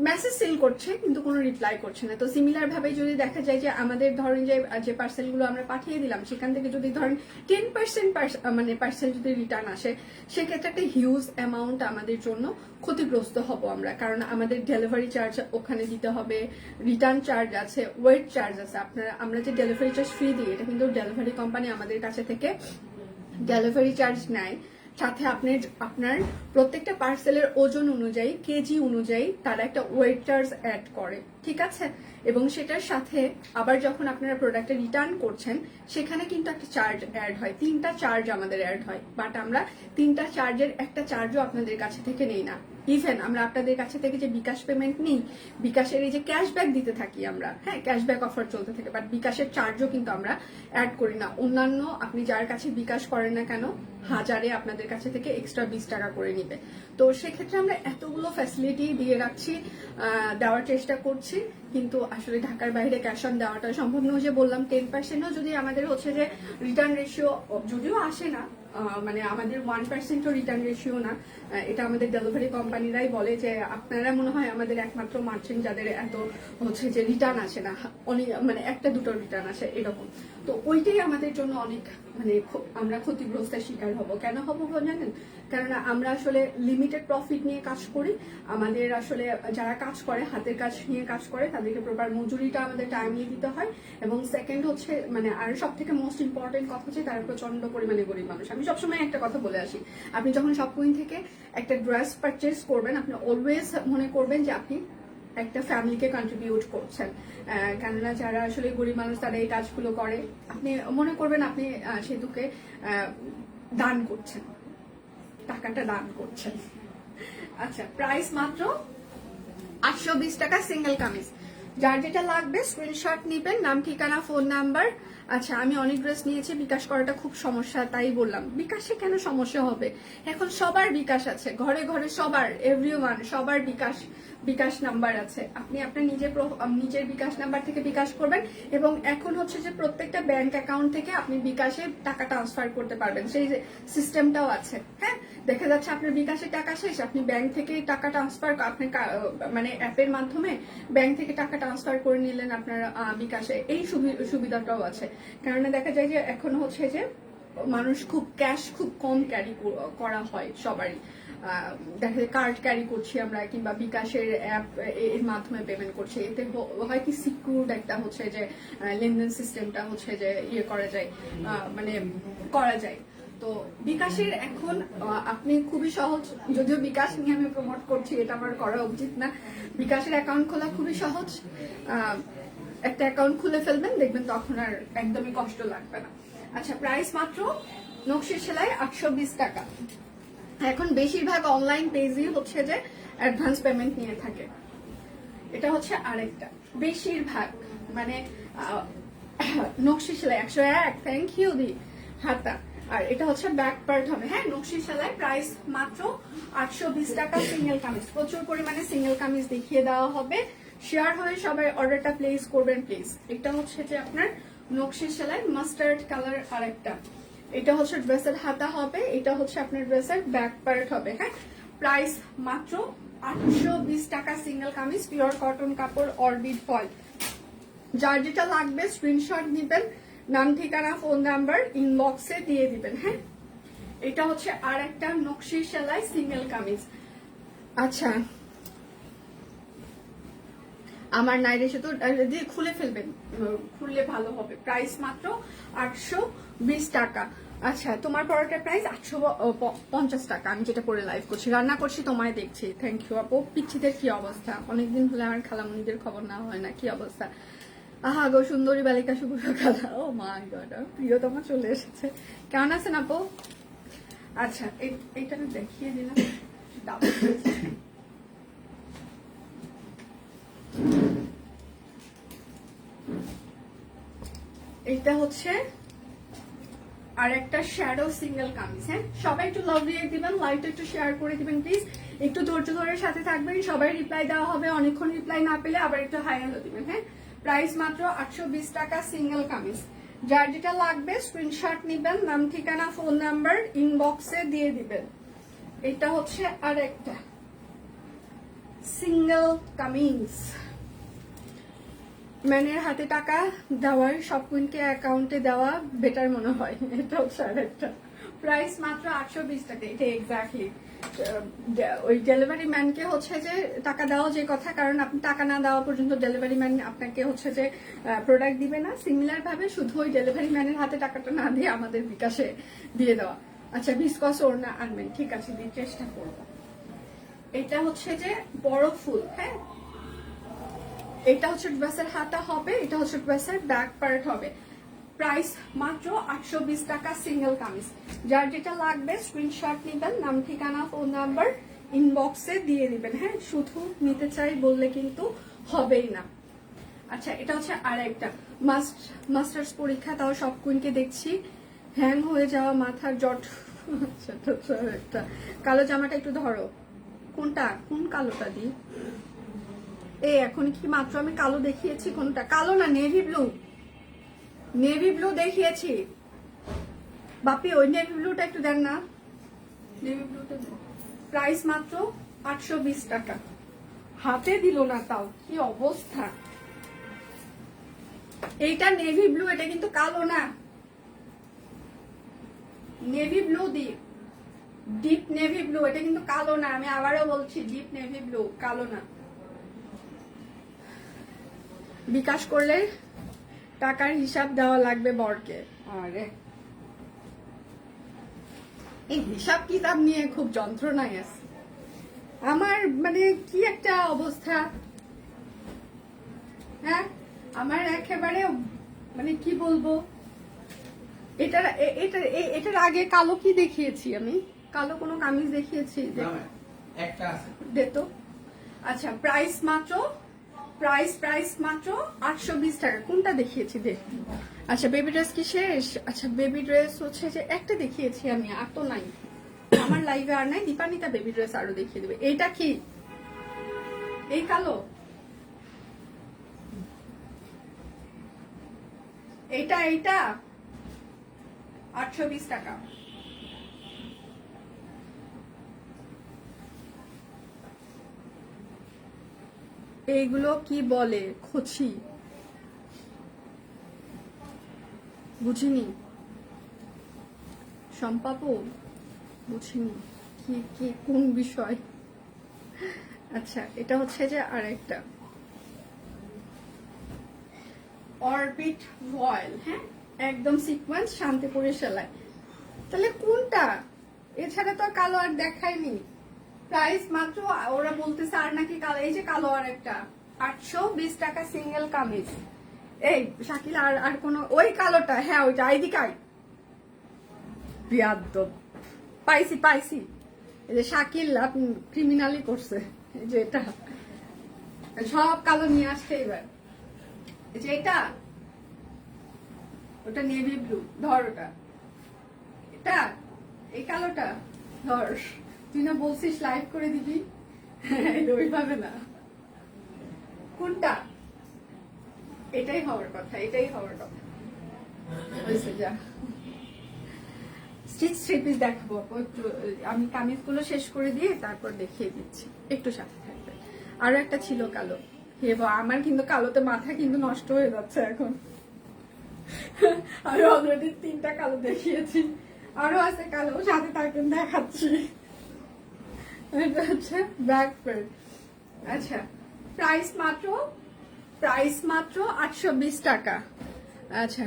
মেসেজ সেল করছে কিন্তু কোনো রিপ্লাই করছে না। তো সিমিলার ভাবে যদি দেখা যায় যে আমাদের ধরেন যে পার্সেলগুলো আমরা পাঠিয়ে দিলাম, সেখান থেকে যদি ধরেন 10% মানে পার্সেল যদি রিটার্ন আসে, সেক্ষেত্রে একটা হিউজ অ্যামাউন্ট আমাদের জন্য ক্ষতিগ্রস্ত হব আমরা। কারণ আমাদের ডেলিভারি চার্জ ওখানে দিতে হবে, রিটার্ন চার্জ আছে, ওয়েট চার্জ আছে। আমরা যে ডেলিভারি চার্জ ফ্রি দিই, এটা কিন্তু ডেলিভারি কোম্পানি আমাদের কাছে থেকে ডেলিভারি চার্জ নেয়। সাথে আপনার প্রত্যেকটা পার্সেলের ওজন অনুযায়ী, কেজি অনুযায়ী তারা একটা ওয়েট চার্জ অ্যাড করে, ঠিক আছে? এবং সেটার সাথে আবার যখন আপনারা প্রোডাক্টটা রিটার্ন করছেন, সেখানে কিন্তু একটা চার্জ অ্যাড হয়। 3টা চার্জ আমাদের অ্যাড হয়, বাট আমরা 3টা চার্জের একটা চার্জও আপনাদের কাছে থেকে নেই না। ইভেন আমরা আপনাদের কাছে থেকে যে বিকাশ পেমেন্ট নিই, বিকাশের এই যে ক্যাশব্যাক দিতে থাকি আমরা, হ্যাঁ, ক্যাশব্যাক অফার চলতে থাকে, বাট বিকাশের চার্জও কিন্তু আমরা অ্যাড করি না। অন্যান্য আপনি যার কাছে বিকাশ করেন না কেন, হাজারে আপনাদের কাছে থেকে এক্সট্রা 20 টাকা করে নিবে। তো সেক্ষেত্রে আমরা এতগুলো ফ্যাসিলিটি দিয়ে রাখছি, দেওয়ার চেষ্টা করছি, কিন্তু আসলে ঢাকার বাইরে ক্যাশ অন দেওয়াটা সম্ভব নয়। যে বললাম 10%ও যদি আমাদের হচ্ছে যে রিটার্ন রেশিও, যদিও আসে না, মানে আমাদের 1%ও রিটার্ন রেশিও না। এটা আমাদের ডেলিভারি কোম্পানিরাই বলে যে আপনারা মনে হয় আমাদের একমাত্র মার্চেন্ট যাদের এত হচ্ছে যে রিটার্ন আসে না, অনেক মানে একটা দুটো রিটার্ন আসে এরকম। তো ওইটাই আমাদের জন্য অনেক মানে আমরা ক্ষতিগ্রস্তের শিকার হব। কেন হব জানেন? কেননা আমরা আসলে লিমিটেড প্রফিট নিয়ে কাজ করি। আমাদের আসলে যারা কাজ করে, হাতের কাজ নিয়ে কাজ করে, তাদেরকে প্রপার মজুরিটা আমাদের টাইমলি দিতে হয়। এবং সেকেন্ড হচ্ছে মানে আর সব থেকে মোস্ট ইম্পর্টেন্ট কথা হচ্ছে তারা প্রচন্ড পরিমাণে গরিব মানুষ। আমি সবসময় একটা কথা বলে আসি, আপনি যখন শপ কুইন থেকে একটা ড্রেস পারচেস করবেন, আপনি অলওয়েজ মনে করবেন যে আপনি একটা ফ্যামিলিকে কন্ট্রিবিউট করছেন। কেননা যারা আসলে গরিব মানুষ তারা এই কাজগুলো করে, আপনি মনে করবেন আপনি সেতুকে দান করছেন, টাকাটা দান করছেন। আচ্ছা, প্রাইস মাত্র 820 টাকা সিঙ্গেল কামিজ। যার যেটা লাগবে স্ক্রিনশট নিবেন, নাম ঠিকানা ফোন নাম্বার। আচ্ছা, আমি অনেক ড্রেস নিয়েছি, বিকাশ করাটা খুব সমস্যা, তাই বললাম। বিকাশে কেন সমস্যা হবে, এখন সবার বিকাশ আছে, ঘরে ঘরে সবার, এভরিওয়ান সবার বিকাশ নাম্বার আছে। আপনি আপনার নিজের বিকাশ নাম্বার থেকে বিকাশ করবেন, এবং এখন হচ্ছে যে প্রত্যেকটা ব্যাংক অ্যাকাউন্ট থেকে আপনি বিকাশে টাকা ট্রান্সফার করতে পারবেন, সেই সিস্টেমটাও আছে। হ্যাঁ, দেখা যাচ্ছে আপনার বিকাশে টাকা শেষ, আপনি ব্যাংক থেকে টাকা ট্রান্সফার, আপনি মানে অ্যাপের মাধ্যমে ব্যাংক থেকে টাকা ট্রান্সফার করে নিলেন আপনার বিকাশে, এই সুবিধাটাও আছে। কেননা দেখা যায় যে এখন হচ্ছে যে মানুষ খুব ক্যাশ খুব কম ক্যারি করা হয় সবারই, দেখা যায় কার্ড ক্যারি করছি আমরা, কিংবা বিকাশের অ্যাপ এর মাধ্যমে পেমেন্ট করছি। এতে হয় কি সিকিউরড একটা হচ্ছে যে লেনদেন সিস্টেমটা হচ্ছে যে করা যায়, মানে করা যায়। তো বিকাশের এখন আপনি খুবই সহজ, যদিও বিকাশ নিয়ে আমি প্রমোট করছি, এটা আমার করা উচিত না। বিকাশের অ্যাকাউন্ট খোলা খুবই সহজ, একটা অ্যাকাউন্ট খুলে ফেলবেন, দেখবেন তখন আর একদমই কষ্ট লাগবে না। আচ্ছা, প্রাইস মাত্র নকশির সেলাই 820 টাকা। এখন বেশিরভাগ অনলাইন পেজই হচ্ছে যে অ্যাডভান্স পেমেন্ট নিয়ে থাকে, এটা হচ্ছে আরেকটা বেশিরভাগ, মানে নকশি সেলাই 101, থ্যাংক ইউ দি হাতা। আর এটা হচ্ছে ব্যাক পার্ট হবে। হ্যাঁ, নকশি সেলাই প্রাইস মাত্র 820 টাকা সিঙ্গেল কামিজ। প্রচুর পরিমাণে সিঙ্গেল কামিজ দেখিয়ে দেওয়া হবে, শেয়ার হয়ে সবাই অর্ডারটা প্লেস করবেন প্লিজ। এটা হচ্ছে যে আপনার নকশি সেলাই মাস্টার্ড কালার আরেকটা, এটা হচ্ছে ড্রেসের হাতা হবে, এটা হচ্ছে আপনার ড্রেসের ব্যাক পার্ট হবে। হ্যাঁ, প্রাইস মাত্র 820 টাকা সিঙ্গেল কামিজ, পিওর কটন কাপড়, অরবিট ফল। যার যেটা লাগবে স্ক্রিনশট নিবেন, নাম ঠিকানা ফোন নাম্বার ইনবক্সে দিয়ে দিবেন। হ্যাঁ, এটা হচ্ছে আর একটা নকশি সেলাই সিঙ্গেল কামিজ। আচ্ছা, আমার নাইরে সে তো দিয়ে খুলে ফেলবেন, খুললে ভালো হবে। প্রাইস মাত্র 820 টাকা। আচ্ছা, তোমার পরোটার প্রাইস 850 টাকা। আমি যেটা করে লাইভ করছি, রান্না করছি, তোমায় দেখছি। থ্যাংক ইউ আপু। পিচ্ছিদের কি অবস্থা, অনেকদিন হলে আমার খালামুনিদের খবর না হয় না, কি অবস্থা? আহা গো সুন্দরী বালিকা শুভ সকাল। ও মাই গড, প্রিয়তমা চলে এসেছে। কেমন আছেন আপু? আচ্ছা, এইটা দেখিয়ে দিলাম। এটা হচ্ছে আর একটা শ্যাডো সিঙ্গেল কামিজ। হ্যাঁ, সবাই একটু লাভ রিয়েক্ট দিবেন, লাইভটা একটু শেয়ার করে দিবেন প্লিজ। একটু ধৈর্য ধরে সাথে থাকবেন, সবাই রিপ্লাই দেওয়া হবে, অনেকক্ষণ রিপ্লাই না পেলে আবার একটু হাই হ্যালো দিবেন। হ্যাঁ, প্রাইস মাত্র 820 টাকা সিঙ্গেল কামিজ। যার যেটা লাগবে স্ক্রিনশট নিবেন, নাম ঠিকানা ফোন নাম্বার ইনবক্সে দিয়ে দিবেন। এটা হচ্ছে আর একটা সিঙ্গেল কামিজ। ম্যানের হাতে টাকা দেওয়ার, সব কুইনকে অ্যাকাউন্টে দেওয়া বেটার মনে হয়। এটা হচ্ছে আর একটা প্রাইস মাত্র 820 টাকা। এটা এক্স্যাক্টলি ওই ডেলিভারি ম্যানকে হচ্ছে যে টাকা দেওয়া যে কথা, কারণ আপনি টাকা না দেওয়া পর্যন্ত ডেলিভারি ম্যান আপনাকে হচ্ছে যে প্রোডাক্ট দিবে না। সিমিলার ভাবে শুধু ওই ডেলিভারি ম্যানের হাতে টাকাটা না দিয়ে আমাদের বিকাশে দিয়ে দেওয়া। আচ্ছা, বিস্কস ওড়না আনবেন, ঠিক আছে, দিয়ে চেষ্টা করবো। এটা হচ্ছে যে বড় ফুল। হ্যাঁ, এটা হচ্ছে ড্রেসের হাতা হবে, এটা হচ্ছে ড্রেসের ব্যাক পার্ট হবে। প্রাইস মাত্র 820 টাকা সিঙ্গেল কামিজ। যার যেটা লাগবে স্ক্রিনশট নিবেন, নাম ঠিকানা ফোন নাম্বার ইনবক্সে দিয়ে দিবেন। হ্যাঁ, শুধু নিতে চাই বললে কিন্তু হবেই না। আচ্ছা, এটা হচ্ছে আর একটা মাস্টার্স পরীক্ষা, তাও সব কুইনকে দেখছি হ্যাং হয়ে যাওয়া মাথার জট। একটা কালো জামাটা একটু ধরো, কোনটা, কোন কালোটা দি? এখন কি মাত্র আমি কালো দেখিয়েছি? কোনটা কালো? না, নেভি ব্লু, নেভি ব্লু দেখিয়েছি বাপি, ওই নেভি ব্লুটা একটু দেন না, নেভি ব্লুটা। প্রাইস মাত্র 820 টাকা। হাতে দিল না, তাও কি অবস্থা। এইটা নেভি ব্লু, এটা কিন্তু কালো না, navy blue deep navy blue, এটা কিন্তু কালো না। আমি আবারও বলছি, ডিপ নেভি ব্লু, কালো না। বিকাশ করলে টাকার হিসাব দেওয়া লাগবে বরকে। আরে এই হিসাব কিতাব নিয়ে খুব যন্ত্রণায় আছে আমার, মানে কি একটা অবস্থা। হ্যাঁ আমার একেবারে মানে কি বলবো, এটার আগে কালো কি দেখিয়েছি আমি? কালো কোনো কামিজ দেখিয়েছি? একটা আছে দে তো। আচ্ছা প্রাইস মাত্র 820 টাকা। কোনটা দেখিয়েছি দেখ। আচ্ছা বেবি ড্রেস কি শেষ? আচ্ছা বেবি ড্রেস হচ্ছে যে একটা দেখিয়েছি আমি, আর তো নাই আমার লাইভে, আর নাই। দীপানিতা বেবি ড্রেস আরো দেখিয়ে দেবে। এইটা কি এই কালো? এইটা 820 টাকা। এইগুলো কি বলে খোঁচি? বুঝিনি সম্পাপু, বুঝিনি কি কি কোন বিষয়। আচ্ছা এটা হচ্ছে যে আরেকটা অরবিট ভয়েল, হ্যাঁ একদম সিকোয়েন্স শান্তিপুরি সেলাই। তাহলে কোনটা? এছাড়া তো কালো আর দেখায়নি। প্রাইস মাত্র, ওরা বলতেছে আর নাকি কালো, এই যে কালো আর একটা 820 টাকা সিঙ্গেল কামিজ। এই শাকিল আর কোন ওই কালোটা? হ্যাঁ ওইটা আইদিকাই বিয়াদ্দব। পাইছি এই যে শাকিল আপনি ক্রিমিনালি করছে। এই যে এটা সব কালো নিয়ে আসছে এবার। এই যে এটা, ওটা নেভি ব্লু, ধর ওটা। এটা এই কালোটা ধর। তুই না বলছিস লাইভ করে দিবি, ওইভাবে না। কোনটা? এটাই হওয়ার কথা, এটাই হওয়ার কথা। হয়েছে যা। স্টিচ থ্রি পিস দেখাবো একটু, আমি কামিজগুলো শেষ করে দিয়ে তারপর দেখিয়ে দিচ্ছি, একটু সাথে থাকবে। আরো একটা ছিল কালো। হে আমার কিন্তু কালোতে মাথা কিন্তু নষ্ট হয়ে যাচ্ছে এখন। আমি অলরেডি 3টা কালো দেখিয়েছি, আরো আছে কালো, সাথে থাকবেন দেখাচ্ছি। এটা হচ্ছে ব্যাক প্যান্ট। আচ্ছা প্রাইস মাত্র 820 টাকা। আচ্ছা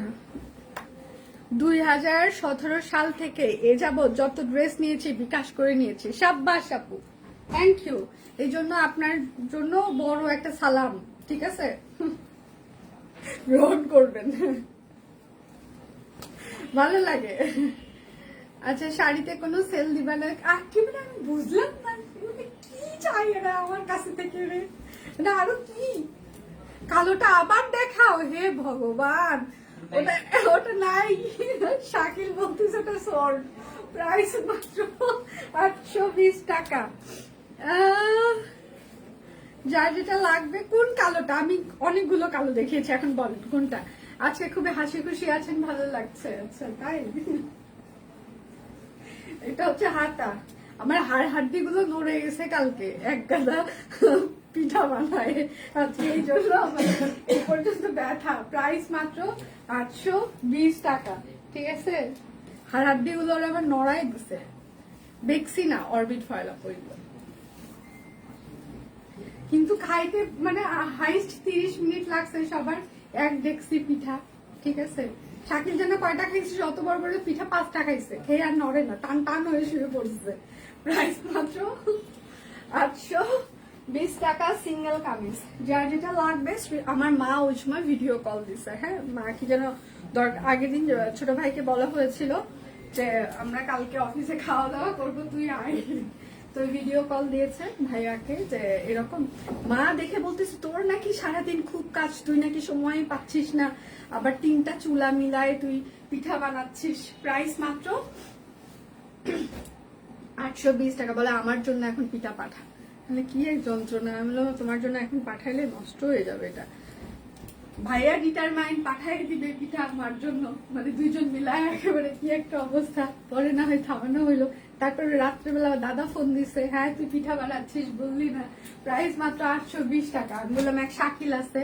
2017 সাল থেকে এ যাবৎ যত ড্রেস নিয়েছি বিকাশ করে নিয়েছি। সাব্বাস আপু, থ্যাংক ইউ। এই জন্য আপনার জন্য বড় একটা সালাম, ঠিক আছে? গ্রহণ করবেন, ভালো লাগে। আচ্ছা শাড়িতে কোনো সেল দিবা না? কি মানে আমি বুঝলাম না, কি চাই এরা আমার কাছে থেকে রে? না আরো কি? কালোটা আবার দেখাও, হে ভগবান। ওটা নাই। শাকিল বলতেছে ওটা সল্ট। প্রাইস মাত্র 820 টাকা। যার যেটা লাগবে। কোন কালোটা? আমি অনেকগুলো কালো দেখিয়েছি, এখন বলেন কোনটা? আজকে খুবই হাসি খুশি আছেন, ভালো লাগছে। আচ্ছা তাই। এটা হচ্ছে হাতা। আমার হাড্ডি গুলো নড়ে গেছে কালকে এক গাদা পিঠা বানায় আজকে, এই জন্য এই পর্যন্ত ব্যথা। প্রাইস মাত্র 820 টাকা, ঠিক আছে? হাড্ডি গুলো আবার নড়াই দিছে। দেখছি না অরবিট ফয়েল আপইগুলো, কিন্তু খাইতে মানে হাইস্ট 30 মিনিট লাগছে সবার এক ডেক্সি পিঠা, ঠিক আছে? শাকিল যেন কয়টা খাইছে, যত বড় বড় পিঠা 5টা খাইছে, খেয়ে আর নড়ে না, টান টান হয়ে শুয়ে পড়ছে। প্রাইস মাত্র 820 টাকা সিঙ্গেল কামিজ। যার যেটা লাগবে। আমার মা ওই সময় ভিডিও কল দিছে, হ্যাঁ মা কি যেন আগের দিন ছোট ভাইকে বলা হয়েছিল যে আমরা কালকে অফিসে খাওয়া দাওয়া করবো, তুই আয়। তো ভিডিও কল দিয়েছে ভাইয়াকে যে এরকম। মা দেখে বলতেছে তোর নাকি সারাদিন খুব কাজ, তুই নাকি সময় পাচ্ছিস না, আবার 3টা চুলা মিলায় তুই পিঠা বানাচ্ছিস। প্রাইস মাত্র 820 টাকা। বলে আমার জন্য এখন পিঠা পাঠা। মানে কি এক যন্ত্রণা। আমি বললাম তোমার জন্য এখন পাঠাইলে নষ্ট হয়ে যাবে এটা। ভাইয়া ডিটারমাইন্ড পাঠাই দিবে পিঠা আমার জন্য, মানে দুইজন মিলায় একেবারে কি একটা অবস্থা। পরে না হয় থামানো হইলো। তারপরে রাত্রেবেলা দাদা ফোন দিছে, হ্যাঁ তুই পিঠা বানাচ্ছিস বললি না। প্রাইস মাত্র 820 টাকা। আমি বললাম এক শাকিল আছে,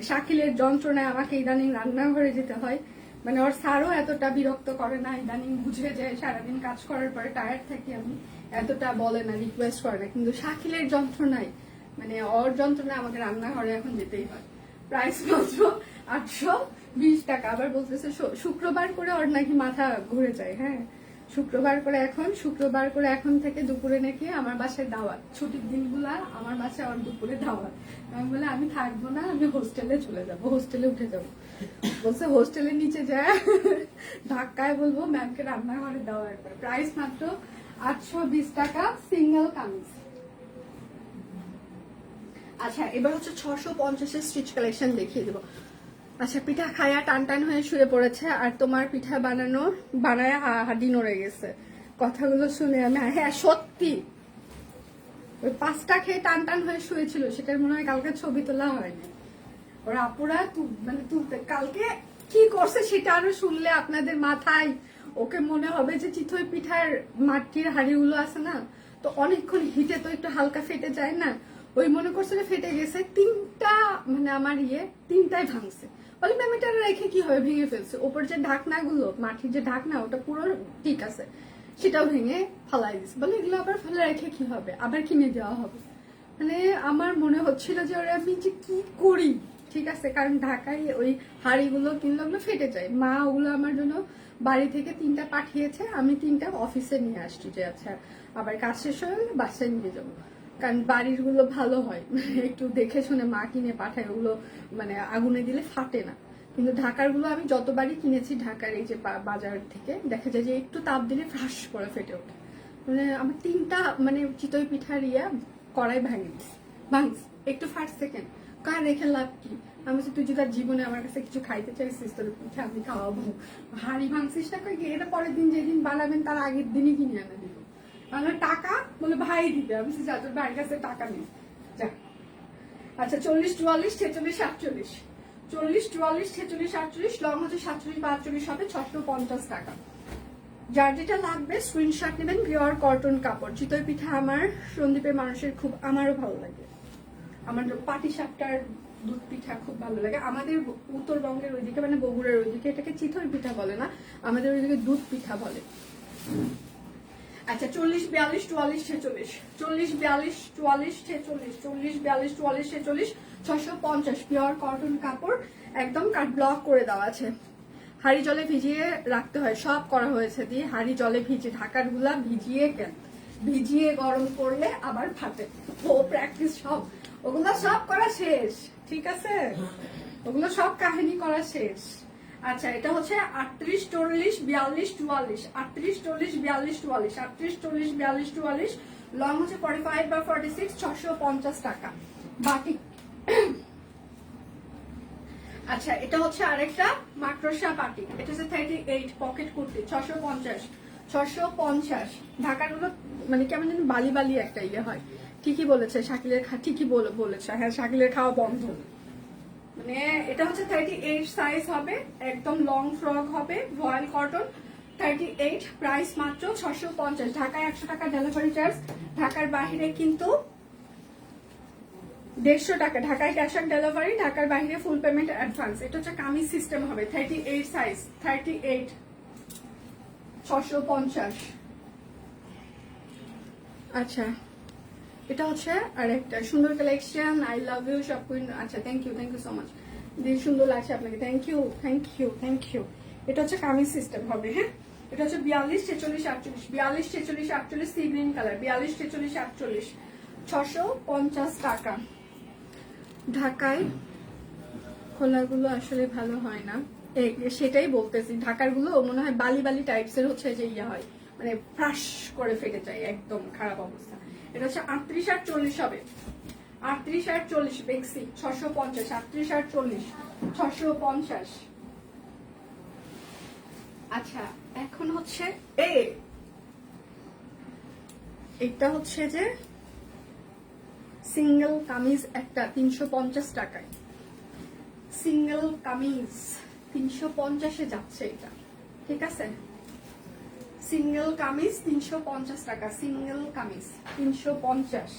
শাকিলের যন্ত্রণায় আমাকে ইদানিং রান্নাঘরে যেতে হয়। মানে ওর স্যারও এতটা বিরক্ত করে না, ইদানিং বুঝে যায় সারাদিন কাজ করার পরে টায়ার্ড থাকি আমি, এতটা বলে না, রিকোয়েস্ট করে না। কিন্তু শাকিলের যন্ত্রণায়, মানে ওর যন্ত্রণায় আমাকে রান্নাঘরে এখন যেতেই হয়। প্রাইস মাত্র 820 টাকা। আবার বলতেছে শুক্রবার করে ওর নাকি মাথা ঘুরে যায়, হ্যাঁ শুক্রবার করে এখন থেকে দুপুরে নাকি আমার বাসায় দাওয়াত, ছুটির দিনগুলা আমার বাসায় আর দুপুরে দাওয়াত। আমি বলে আমি থাকবো না, আমি হোস্টেলে চলে যাব, হোস্টেলে উঠে যাব। বলছে হোস্টেলের নিচে যায় ধাক্কায় বলবো ম্যামকে রান্নাঘরে দেওয়া একবার। প্রাইস মাত্র 820 টাকা সিঙ্গেল কামিজ। আচ্ছা এবার হচ্ছে 650 স্টিচ কালেকশন দেখিয়ে দেবো। আচ্ছা পিঠা খায়া টান টান হয়ে শুয়ে পড়েছে, আর তোমার পিঠা বানায় হাড্ডি নড়ে গেছে। কথাগুলো শুনে আমি, হ্যাঁ সত্যি, ওই 5টা খেয়ে টান টান হয়ে শুয়েছিল, সেটার মনে হয় কালকে ছবি তোলা হয়নি। ওরা আপুরা মানে তুলতে কালকে কি করছে সেটা আরো শুনলে আপনাদের মাথায় ওকে মনে হবে যে চিতই পিঠার মাটির হাড়িগুলো আছে না, তো অনেকক্ষণ হিটে তো একটু হালকা ফেটে যায় না, ওই মনে করছে ফেটে গেছে। 3টা মানে আমার 3টাই ভাঙছে। বলে ম্যাম এটা রেখে কি হবে, ভেঙে ফেলছে। ওপর যে ঢাকনাগুলো, মাটির যে ঢাকনা ওটা পুরো ঠিক আছে, সেটাও ভেঙে ফালাই দিচ্ছে। বলে এগুলো আবার ফেলে রেখে কি হবে, আবার কিনে দেওয়া হবে। মানে আমার মনে হচ্ছিল যে ওরা আমি যে কি করি, ঠিক আছে, কারণ ঢাকায় ওই হাড়িগুলো কিনলে ওগুলো ফেটে যায়। মা ওগুলো আমার জন্য বাড়ি থেকে 3টা পাঠিয়েছে, আমি 3টা অফিসে নিয়ে আসছি, যে আচ্ছা আবার কাজ শেষ হয়ে গেলে বাসায় নিয়ে যাবো। কারণ বাড়ির গুলো ভালো হয়, একটু দেখে শুনে মা কিনে পাঠায়, ওগুলো মানে আগুনে দিলে ফাটে না। কিন্তু ঢাকার গুলো আমি যতবারই কিনেছি ঢাকার এই যে বাজার থেকে, দেখা যায় যে একটু তাপ দিলে ফ্রাস করে ফেটে ওঠে। মানে আমার 3টা মানে চিতই পিঠার কড়াই ভাঙিস একটু ফাটছে কেন, কার রেখে লাভ কি। আমি বলছি তুই যদি জীবনে আমার কাছে কিছু খাইতে চাইছিস তোর পিঠা আমি খাওয়াবো, হাড়ি ভাঙছিস না কই, এটা পরের দিন যেদিন বানাবেন তার আগের দিনই কিনে এনে দিব। আমার টাকা বলে ভাই দিবে, আমি যা তোর ভাইয়ের কাছে টাকা নেই যা। আচ্ছা 40 44 46 48, 40 44 46 48, লং হচ্ছে 47 42 হবে 650 টাকা। যার যেটা লাগবে স্ক্রিনশট নেবেন। পিওর কটন কাপড়। চিতই পিঠা আমার সন্দ্বীপের মানুষের খুব, আমারও ভালো লাগে। আমার পাটিসাপটার দুধ পিঠা খুব ভালো লাগে। আমাদের উত্তরবঙ্গের ওইদিকে মানে বগুড়ার ওইদিকে এটাকে চিতই পিঠা বলে না, আমাদের ওইদিকে দুধ পিঠা বলে। আচ্ছা 40 42 44 46, 40 42 44 46, 40 42 44 46, 650 পিওর কটন কাপড়, একদম কাট ব্লক করে দেওয়া আছে। হাড়ি জলে ভিজিয়ে রাখতে হয়, সব করা হয়েছে দিয়ে হাড়ি জলে ভিজিয়ে, ঢাকার গুলা ভিজিয়ে গরম করলে আবার ফাটে। ও প্র্যাকটিস সব, ওগুলো সব করা শেষ, ঠিক আছে, ওগুলো সব কাহিনী করা শেষ। আচ্ছা এটা হচ্ছে 38 40 42 44, 38 40 42 44, 38 40 42 44, লং হচ্ছে 45 বা 46, 650 টাকা বাটিক। আচ্ছা এটা হচ্ছে আরেকটা মাকড়সা বাটিক, এটা হচ্ছে 38 পকেট কুর্তি, 650। ঢাকার গুলো মানে কেমন যেন বালি বালি একটা হয়। ঠিকই বলেছে শাকিলের, ঠিকই বলেছে, হ্যাঁ শাকিলের খাওয়া বন্ধ। মানে এটা হচ্ছে 38 সাইজ হবে, একদম লং ফ্রক হবে, ভয়েল কটন, 38 প্রাইস মাত্র 650। ঢাকায় 100 টাকা ডেলিভারি চার্জ, ঢাকার বাইরে কিন্তু 150 টাকা। ঢাকায় ক্যাশ অন ডেলিভারি, ঢাকার বাইরে ফুল পেমেন্ট অ্যাডভান্স। এটা হচ্ছে কামিজ সিস্টেম হবে, 38 সাইজ, 38 650। আচ্ছা এটা হচ্ছে আরেকটা সুন্দর কালেকশন, আই লাভ ইউ সব কুইন। আচ্ছা থ্যাংক ইউ সো মাচ, দিয়ে সুন্দর লাগছে আপনাকে, থ্যাংক ইউ। এটা হচ্ছে কামিজ সিস্টেম হবে, হ্যাঁ এটা হচ্ছে 42 46 48, 42 46 48 সি গ্রিন কালার, 42 46 48, 650 টাকা। ঢাকায় খোলাগুলো আসলে ভালো হয় না, সেটাই বলতেছি। ঢাকার গুলো মনে হয় বালি বালি টাইপস এর হচ্ছে যে হয়, মানে ফ্রাশ করে ফেটে যায়, একদম খারাপ অবস্থা। এটা হচ্ছে 38 আর 40 হবে, 38 আর 40 বেক্সি 650, 38 আর 40 650। আচ্ছা এখন হচ্ছে এটা হচ্ছে যে সিঙ্গেল কামিজ একটা 350 টাকায়, সিঙ্গেল কামিজ 350-এ যাচ্ছে এটা, ঠিক আছে। সিঙ্গেল কামিজ 350 টাকা, সিঙ্গেল কামিজ 350।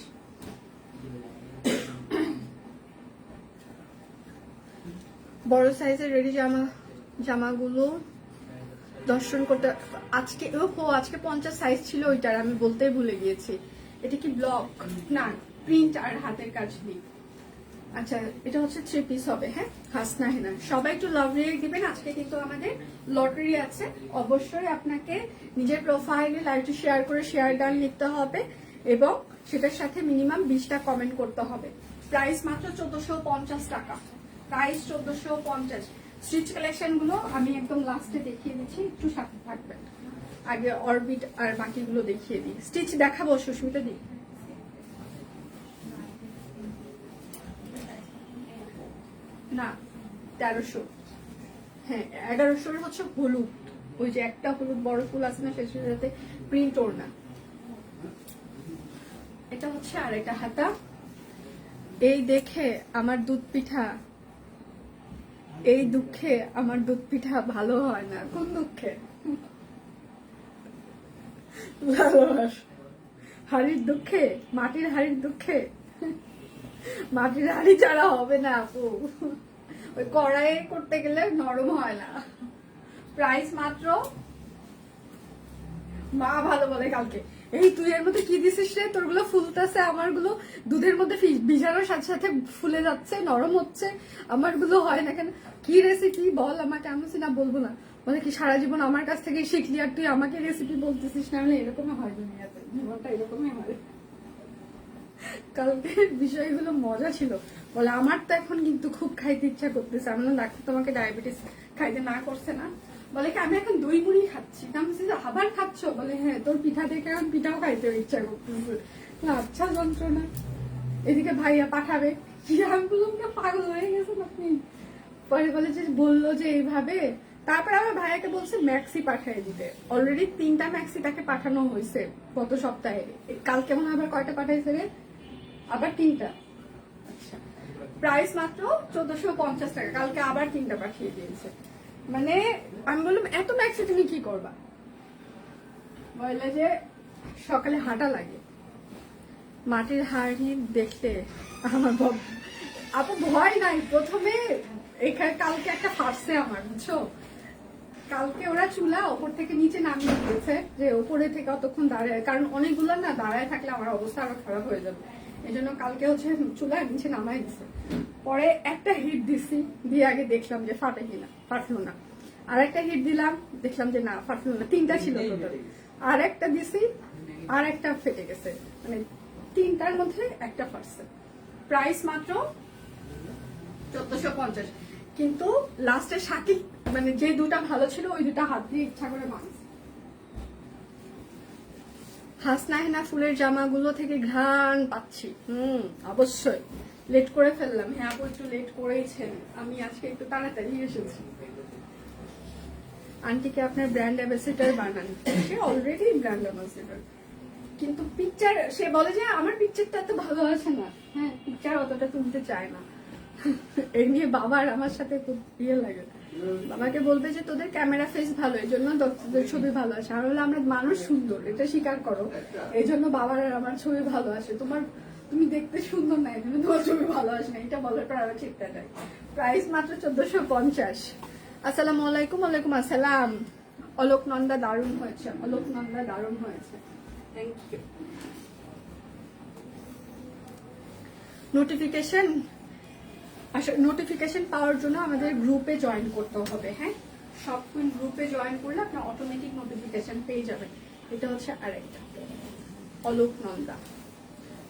বড় সাইজের রেডি জামাগুলো দর্শন করতে আজকে 50 সাইজ ছিল ওইটার, আমি বলতেই ভুলে গিয়েছি। এটা কি ব্লক না প্রিন্ট আর হাতের কাজ নেই, আচ্ছা, এটা হচ্ছে 3 পিস হবে। হ্যাঁ, হাসনা হেনা সবাই একটু লাভ রিয়েক্ট দিবেন। আজকে কিন্তু আমাদের লটারি আছে, অবশ্যই আপনাকে নিজের প্রোফাইলে লাইভটি শেয়ার করে শেয়ার ডান লিখতে হবে এবং সেটার সাথে মিনিমাম 20টা কমেন্ট করতে হবে। প্রাইস মাত্র 1450 টাকা, প্রাইস 1450। স্টিচ কালেকশন গুলো আমি একদম লাস্টে দেখিয়ে দিচ্ছি, একটু সাথে থাকবেন। আগে অরবিট আর বাকিগুলো দেখিয়ে দিই। স্টিচ দেখাবো সুস্মিতা দি। না 1300, হ্যাঁ 1100 হচ্ছে হলুদ, ওই যে একটা হলুদ বড় ফুল আছে না, সেটার সাথে প্রিন্ট ওর না। এটা হচ্ছে আর এটা হাতা। এই দেখে আমার দুধ পিঠা, এই দুঃখে আমার দুধ পিঠা ভালো হয় না। কোন দুঃখে? ভালোবাস হাড়ির দুঃখে, মাটির হাড়ির দুঃখে। মাটির হাড়ি ছাড়া হবে না আপু, ওই কড়াইয়ে করতে গেলে নরম হয় না। প্রাইস মাত্র, মা ভালো বলে কালকে, এই তুই এর মধ্যে কি দিছিস রে, তোরগুলো ফুলতেছে, আমারগুলো দুধের মধ্যে ভিজানোর সাথে সাথে ফুলে যাচ্ছে, নরম হচ্ছে, আমারগুলো হয় না কেন? কি রেসিপি বল আমাকে। আমি না বলবো না, বলে কি সারা জীবন আমার কাছ থেকে শিখলি আর তুই আমাকে রেসিপি বলতেছিস না? মানে এরকমই হয় দুনিয়াতে, জীবনটা এরকমই হয়। কালকে বিষয়গুলো মজা ছিল। বলে আমার তো এখন কিন্তু খুব খাইতে ইচ্ছা করতেছে। আমি বললাম ডাক্তার তোমাকে ডায়াবেটিস খাইতে না করছে না? বলে কি আমি এখন দই মুড়ি খাচ্ছি। আমি বলছি যে আবার খাচ্ছ? বলে হ্যাঁ, তোর পিঠা দেখে এখন পিঠাও খাইতে ইচ্ছা করতেছে। আচ্ছা যন্ত্রণা। এদিকে ভাইয়া পাঠাবে, কি আমি বললাম না পাগল হয়ে গেছেন আপনি। পরে বলে যে বললো যে এইভাবে, তারপর আমার ভাইয়াকে বলছে ম্যাক্সি পাঠিয়ে দিতে। অলরেডি 3টা ম্যাক্সি তাকে পাঠানো হয়েছে গত সপ্তাহে। কালকে মনে হয় আবার কয়টা পাঠাইছে রে? আবার 3টা। আচ্ছা, প্রাইস মাত্র 1450 টাকা। কালকে আবার 3টা পাঠিয়ে দিয়েছে। মানে আমি বললাম এত ম্যাক্সি তুমি কি করবা? বললে যে সকালে হাঁটা লাগে। মাটির হাড়ি দেখতে আমার আপু ভয় নাই। প্রথমে এখানে কালকে একটা ফাটছে আমার, বুঝছো? কালকে ওরা চুলা ওপর থেকে নিচে নামিয়ে দিয়েছে, যে ওপরে থেকে অতক্ষণ দাঁড়ায়, কারণ অনেকগুলো না দাঁড়ায় থাকলে আমার অবস্থা আরো খারাপ হয়ে যাবে। এই জন্য কালকে হচ্ছে চুলার নিচে নামাই দিছে। পরে একটা হিট দিছি, দিয়ে আগে দেখলাম যে ফাটে কিনা, ফাটলো না। আর একটা হিট দিলাম, দেখলাম যে না ফাটলো না। 3টা ছিল টোটাল, আর একটা দিছি, আর একটা ফেটে গেছে। মানে 3টার মধ্যে একটা ফাটছে। প্রাইস মাত্র 1450। কিন্তু লাস্টে শাকিল মানে যে দুটা ভালো ছিল ওই দুটা হাত দিয়ে ইচ্ছা করে মানুষ। হাসনা হেনা ফুলের জামাগুলো থেকে ঘ্রাণ পাচ্ছি। অবশ্যই লেট করে ফেললাম। হ্যাঁ আপু একটু লেট করেইছেন, আমি আজকে একটু তাড়াতাড়ি এসেছি। আন্টিকে আপনার ব্র্যান্ড অ্যাম্বাসেডর বানান। সে অলরেডি ব্র্যান্ড অ্যাম্বাসেডর, কিন্তু পিকচার সে বলে যে আমার পিকচারটা এত ভালো আছে না। হ্যাঁ, পিকচার অতটা তুলতে চায় না। এই নিয়ে বাবার আমার সাথে খুব ইয়ে লাগে। বাবাকে বলবে যে তোদের ক্যামেরা ফেস ভালো, এই জন্য তোদের ছবি ভালো আসে। আমি বললাম আমরা মানুষ সুন্দর, এটা স্বীকার করো, এই জন্য বাবার আর আমার ছবি ভালো আসে। তুমি দেখতে সুন্দর না, এই জন্য তোমার ছবি ভালো আসে না, এটা বলার পর আরো চিন্তা যায়। প্রাইস মাত্র 1450। আসসালামু আলাইকুম। ওয়ালাইকুম আসসালাম। অলোক নন্দা দারুণ হয়েছে, অলোক নন্দা দারুণ হয়েছে, থ্যাংক ইউ। নোটিফিকেশন পাওয়ার জন্য আমাদের গ্রুপে জয়েন করতে হবে। হ্যাঁ, সব গ্রুপে জয়েন করলে আপনার অটোমেটিক নোটিফিকেশন পেয়ে যাবেন। এটা হচ্ছে আরেকটা অলোক নন্দা।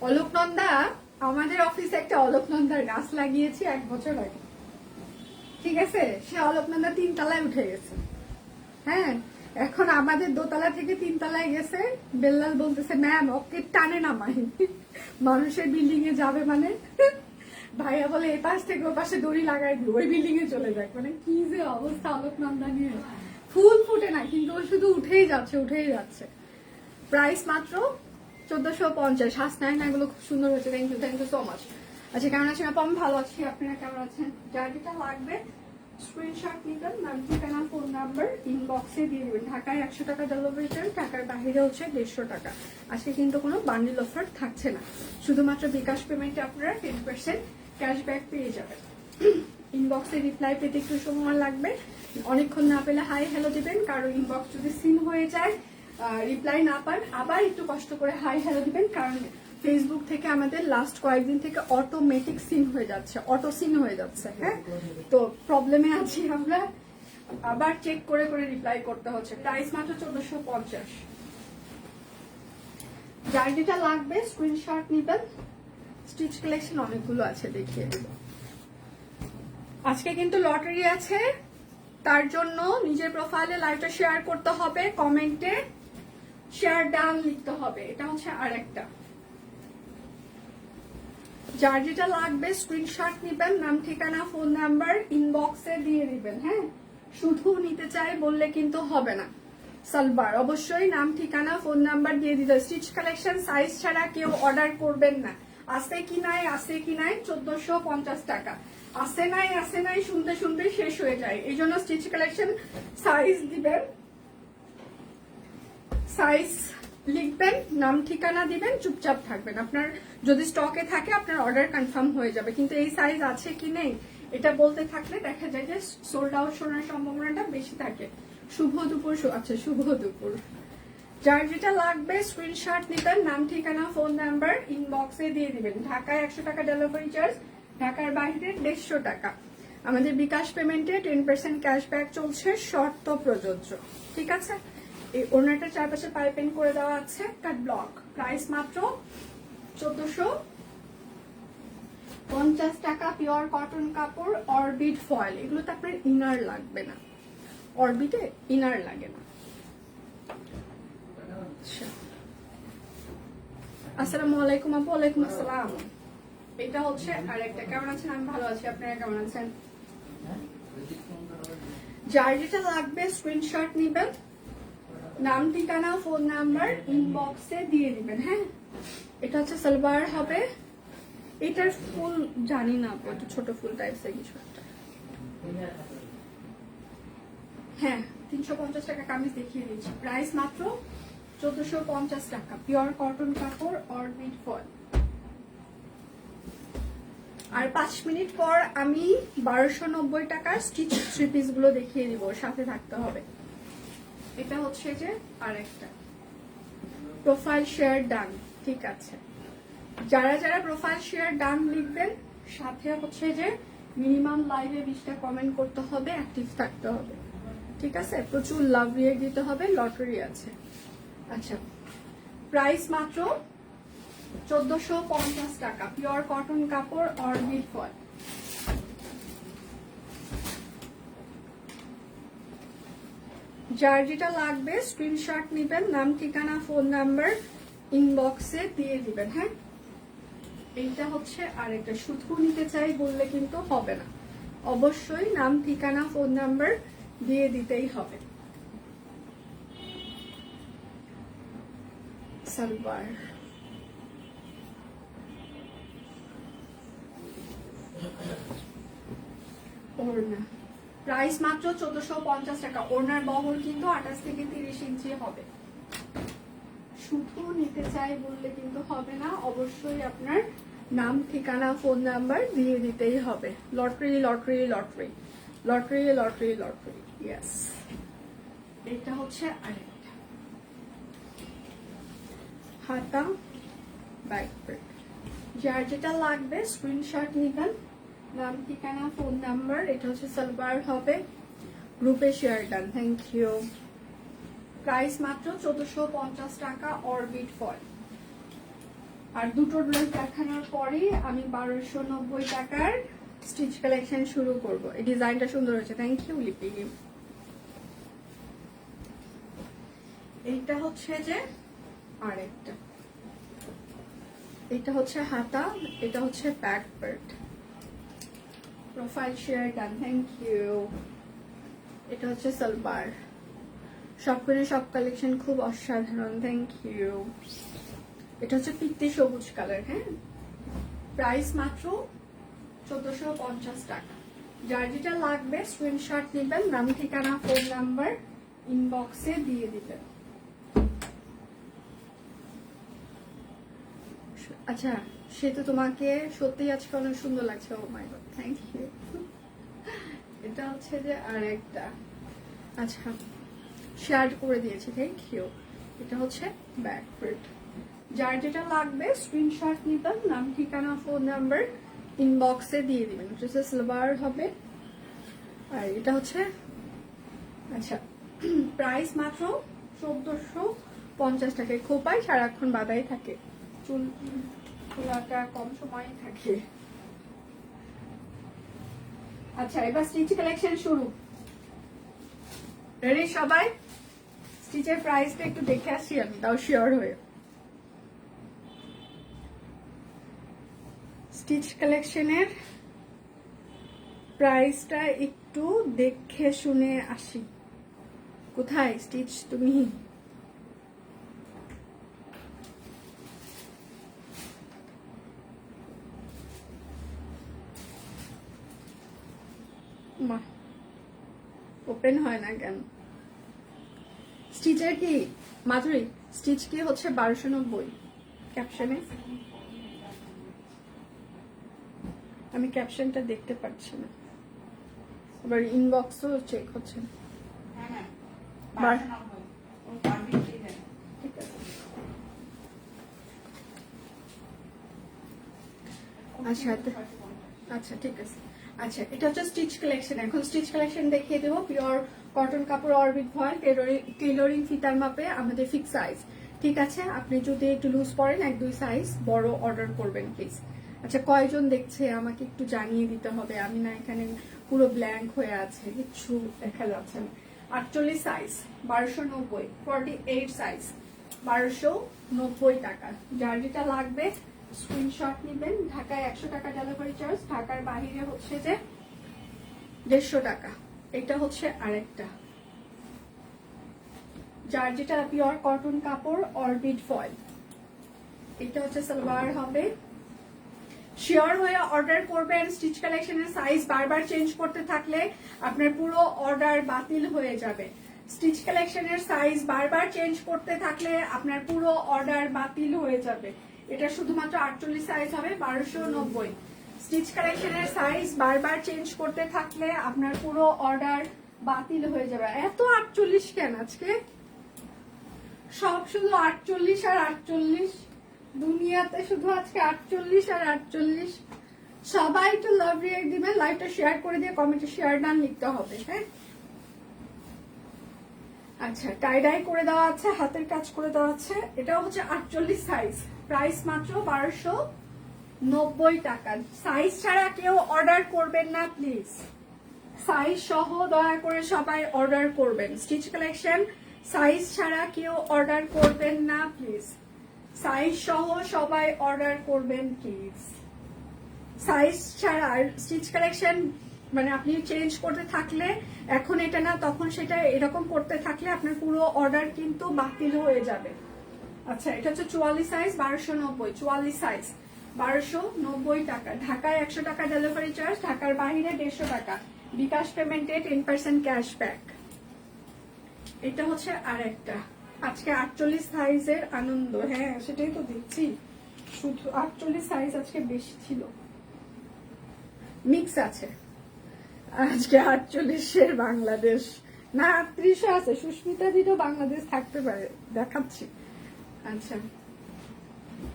অলোক নন্দা আমাদের অফিসে একটা অলোক নন্দার গাছ লাগিয়েছি 1 বছর আগে, ঠিক আছে? সে অলোক নন্দা 3 তলায় উঠে গেছে। হ্যাঁ, এখন আমাদের দোতলা থেকে 3 তলায় গেছে। বেল্লাল বলতেছে ম্যাম ওকে টানে নামাই, মানুষের বিল্ডিং এ যাবে মানে। ভাইয়া বলে এ পাশ থেকে ও পাশে দড়ি লাগাই দিই, ওই বিল্ডিং এ চলে যাক। মানে কি যে অবস্থা অলোক নন্দা নিয়ে। ফুল ফুটে না, কিন্তু ও শুধু উঠেই যাচ্ছে, উঠেই যাচ্ছে। প্রাইস মাত্র 1450। হাসনা এগুলো খুব সুন্দর হয়েছে, থ্যাংক ইউ সো মাচ। আচ্ছা, কেমন আছেন আপু? আমি ভালো আছি, আপনারা কেমন আছেন? যার যেটা লাগবে স্ক্রিনশট নিবেন, নাম ঠিকানা ফোন নাম্বার ইনবক্সে দিয়ে দেবেন। ঢাকায় 100 টাকা ডেলিভারি চার্জ, ঢাকার বাইরে হচ্ছে 150 টাকা। আজকে কিন্তু কোনো বান্ডিল অফার থাকছে না, শুধুমাত্র বিকাশ পেমেন্টে আপনারা 10% ক্যাশব্যাক পেয়ে যাবেন। ইনবক্সে রিপ্লাই পেতে একটু সময় লাগবে, অনেকক্ষণ না পেলে হাই হ্যালো দিবেন। কারো ইনবক্স যদি সিন হয়ে যায়, রিপ্লাই না পান, আবার একটু কষ্ট করে হাই হ্যালো দিবেন, কারণ ফেসবুক থেকে আমাদের লাস্ট কয়েকদিন থেকে অটোমেটিক সিন হয়ে যাচ্ছে, অটো সিন হয়ে যাচ্ছে। হ্যাঁ, তো প্রবলেমে আছি আমরা, আবার চেক করে করে রিপ্লাই করতে হচ্ছে। প্রাইস মাত্র 1450। যার যেটা লাগবে স্ক্রিনশট নিবেন। স্টিচ কালেকশন অনেকগুলো আছে, দেখিয়ে দেব। আজকে কিন্তু লটারি আছে, তার জন্য নিজের প্রোফাইলে লাইভটা শেয়ার করতে হবে, কমেন্টে শেয়ার ডান লিখতে হবে। এটা হচ্ছে আরেকটা। যার যেটা লাগবে স্ক্রিনশট নিবেন, নাম ঠিকানা ফোন নাম্বার ইনবক্সে দিয়ে দিবেন। হ্যাঁ, শুধু নিতে চাই বললে কিন্তু হবে না। সালবার অবশ্যই নাম ঠিকানা ফোন নাম্বার দিয়ে দিতে। স্টিচ কালেকশন সাইজ ছাড়া কেউ অর্ডার করবেন না। আছে কি নাই, আছে কি নাই, 1450 টাকা। আছে নাই শুনতে শুনতে শেষ হয়ে যায়। এই জন্য স্টিচ কালেকশন সাইজ দিবেন, সাইজ লিখবেন, নাম ঠিকানা দিবেন, চুপচাপ থাকবেন। আপনার যদি স্টকে থাকে আপনার অর্ডার কনফার্ম হয়ে যাবে, কিন্তু এই সাইজ আছে কি নেই এটা বলতে থাকলে দেখা যায় যে সোল্ড আউট শোনার সম্ভাবনাটা বেশি থাকে। শুভ দুপুর। আচ্ছা, শুভ দুপুর। যার যেটা লাগবে স্ক্রিনশট নিবেন, নাম ঠিকানা ফোন নাম্বার ইনবক্সে দিয়ে দিবেন। ঢাকায় 100 টাকা ডেলিভারি চার্জ, ঢাকার বাইরে 150 টাকা। আমাদের বিকাশ পেমেন্টে 10% ক্যাশব্যাক চলছে, শর্ত প্রযোজ্য। ঠিক আছে, এই ওনারটা চারপাশে পাইপিং করে দেওয়া আছে, কাট ব্লক। প্রাইস মাত্র 1450 টাকা। পিওর কটন কাপড়, অরবিট ফয়েল। এগুলোতে আপনার ইনার লাগবে না, অরবিটে ইনার লাগে না। আসসালামু আলাইকুম আপু। ওয়ালাইকুম আসসালাম। এটা হচ্ছে আরেকটা। কেমন আছেন? আমি ভালো আছি, আপনারা কেমন আছেন? যার যেটা লাগবে স্ক্রিনশট নিবেন, নাম ঠিকানা ফোন নাম্বার ইনবক্সে দিয়ে দিবেন। হ্যাঁ, এটা হচ্ছে সালোয়ার হবে। এটার ফুল জানি না আপু, একটু ছোট ফুল টাইপসের কিছু একটা। হ্যাঁ, 350 টাকা কামিজ দেখিয়ে দিচ্ছি। প্রাইস মাত্র 1450 টাকা। পিওর কটন কাপড়, অরবিট ফয়েল। আর 5 মিনিট পর আমি 1290 টাকার স্টিচ থ্রি পিস গুলো দেখিয়ে দিব, সাথে থাকতে হবে। এটা হচ্ছে যে আরেকটা। প্রোফাইল শেয়ার ডান। ঠিক আছে, যারা যারা প্রোফাইল শেয়ার ডান লিখবেন, সাথে হচ্ছে যে মিনিমাম লাইভে 20টা কমেন্ট করতে হবে, অ্যাক্টিভ থাকতে হবে। ঠিক আছে, প্রচুর লাভ রিয়েক্ট দিতে হবে, লটারি আছে। আচ্ছা, প্রাইস মাত্র 1450 টাকা। পিওর কটন কাপড়, অরবিট ফয়েল। যার যেটা লাগবে স্ক্রিনশট নিবেন, নাম ঠিকানা ফোন নাম্বার ইনবক্সে দিয়ে দিবেন। হ্যাঁ, এইটা হচ্ছে আরেকটা। শুধু নিতে চাই বললে কিন্তু হবে না, অবশ্যই নাম ঠিকানা ফোন নাম্বার দিয়ে দিতেই হবে। সালোয়ার ওড়না। প্রাইস মাত্র 1450 টাকা। ওড়নার বহর কিন্তু 28 থেকে 30 ইঞ্চি হবে। শুধু নিতে চাই বললে কিন্তু হবে না, অবশ্যই আপনার নাম ঠিকানা ফোন নাম্বার দিয়ে দিতেই হবে। Lottery lottery lottery lottery lottery lottery. Yes, এটা হচ্ছে আরেকটা। হাতা ব্যাক প্রিন্ট। যার যেটা লাগবে স্ক্রিনশট নিবেন, নাম ঠিকানা ফোন নাম্বার। এটা হচ্ছে সালোয়ার হবে, গ্রুপে share done. Thank you. Price মাত্র 1450 টাকা, অরবিট ফয়েল। আর দুটো ড্রেস দেখানোর পরে আমি 1290 টাকার স্টিচ কালেকশন শুরু করব। এই ডিজাইনটা সুন্দর হয়েছে, থ্যাংক ইউ লিপি। এইটা হচ্ছে যে আরেকটা। এটা হচ্ছে হাতা, এটা হচ্ছে back part. Profile share done, thank you. এটা হচ্ছে সালোয়ার। সব করে সব কালেকশন খুব অসাধারণ, থ্যাংক ইউ। এটা হচ্ছে পিত্তি সবুজ কালার। হ্যাঁ, প্রাইস মাত্র 1450 টাকা। যার যেটা লাগবে স্ক্রিনশট নেবেন, নাম ঠিকানা ফোন নাম্বার ইনবক্সে দিয়ে দিবেন। আচ্ছা, সে তো তোমাকে সত্যি আজকে অনেক সুন্দর লাগছে। ও মাই গড, থ্যাংক ইউ। এটা হচ্ছে যে আরেকটা। আচ্ছা, শেয়ার করে দিয়েছি, থ্যাংক ইউ। এটা হচ্ছে ব্যাক প্রিন্ট। যার যেটা লাগবে স্ক্রিনশট নিবেন, নাম ঠিকানা ফোন নাম্বার ইনবক্সে দিয়ে দিবেন। এটা হচ্ছে সালোয়ার হবে, আর এটা হচ্ছে আচ্ছা প্রাইস মাত্র 1450 টাকায়। খোপায় সারাক্ষণ বাঁধাই থাকে, চুল খোলাটা কম সময় থাকে। আচ্ছা এবার স্টিচ কালেকশন শুরু। রেডি সবাই? স্টিচের প্রাইসটা একটু দেখে আসি আমি, তাও শিওর হয়ে। স্টিচ কালেকশনের প্রাইসটা একটু দেখে শুনে আসি। কোথায় স্টিচ তুমি? মা ওপেন হয় না কেন? স্টিচের কি মাধুরী, স্টিচ কি হচ্ছে 1290 ক্যাপশনে? আমি ক্যাপশনটা দেখতে পাচ্ছি না, আবার ইনবক্সও চেক হচ্ছে না। ঠিক আছে, আচ্ছা ঠিক আছে। আচ্ছা এটা হচ্ছে স্টিচ কালেকশন। এখন স্টিচ কালেকশন দেখিয়ে দেবো। পিওর কটন কাপড়, অরবিট ভয়েল, টেলরিং ফিতার মাপে আমাদের ফিক্স সাইজ। ঠিক আছে, আপনি যদি একটু লুজ পড়েন 1-2 সাইজ বড় অর্ডার করবেন প্লিজ। আচ্ছা কয়জন দেখছে আমাকে একটু জানিয়ে দিতে হবে, আমি না এখানে পুরো ব্ল্যাঙ্ক হয়ে আছে, কিছু দেখা যাচ্ছে না। 48 সাইজ 1290, 48 সাইজ 1290 টাকা। যার যেটা লাগবে স্ক্রিনশট নেবেন। ঢাকায় 100 টাকা ডেলিভারি চার্জ, ঢাকার বাইরে হচ্ছে যে 150 টাকা। এটা হচ্ছে আরেকটা, যার যেটা পিওর কটন কাপড় অরবিট ফয়েল। এটা হচ্ছে সালোয়ার হবে। শিওর হয়ে অর্ডার করবেন। স্টিচ কালেকশনের সাইজ বারবার চেঞ্জ করতে থাকলে আপনার পুরো অর্ডার বাতিল হয়ে যাবে। স্টিচ কালেকশনের সাইজ বারবার চেঞ্জ করতে থাকলে আপনার পুরো অর্ডার বাতিল হয়ে যাবে। এটা শুধুমাত্র 48 সাইজ হবে 1290। স্টিচ কালেকশনের সাইজ বারবার চেঞ্জ করতে থাকলে আপনার পুরো অর্ডার বাতিল হয়ে যাবে। এত 48 কেন আজকে? সব শুধু 48 আর 48, দুনিয়াতে শুধু আজকে 48 আর 48। সবাই একটু লাভ রিয়েক্ট দিবেন, লাইভটা শেয়ার করে দিয়ে কমেন্টে শেয়ার ডান লিখতে হবে। হ্যাঁ আচ্ছা, টাই ডাই করে দেওয়া আছে, হাতের কাজ করে দেওয়া আছে। এটা হচ্ছে 48 সাইজ, প্রাইস মাত্র 1290 টাকা। সাইজ ছাড়া কেউ অর্ডার করবেন না প্লিজ, সাইজ সহ দয়া করে সবাই অর্ডার করবেন। স্টিচ কালেকশন সাইজ ছাড়া কেউ অর্ডার করবেন না প্লিজ, সাইজ সহ সবাই অর্ডার করবেন প্লিজ। সাইজ ছাড়া স্টিচ কালেকশন মানে আপনি চেঞ্জ করতে থাকলে এখন এটা না তখন সেটা এরকম করতে থাকলে আপনার পুরো অর্ডার কিন্তু বাতিল হয়ে যাবে। আচ্ছা এটা হচ্ছে 44 সাইজ 1290, 44 সাইজ 1290 টাকা। ঢাকায় 100 টাকা ডেলিভারি চার্জ, ঢাকার বাইরে 150 টাকা। বিকাশ পেমেন্টে 10% ক্যাশব্যাক। এটা হচ্ছে আরেকটা, আজকে 48 সাইজের আনন্দ। হ্যাঁ সেটাই তো দিচ্ছি, শুধু 48 সাইজ আজকে বেশি ছিল, মিক্স আছে আজকে। 48-এর বাংলাদেশ না 38 আছে, সুস্মিতা দিও বাংলাদেশ থাকতে পারে, দেখাচ্ছি। আচ্ছা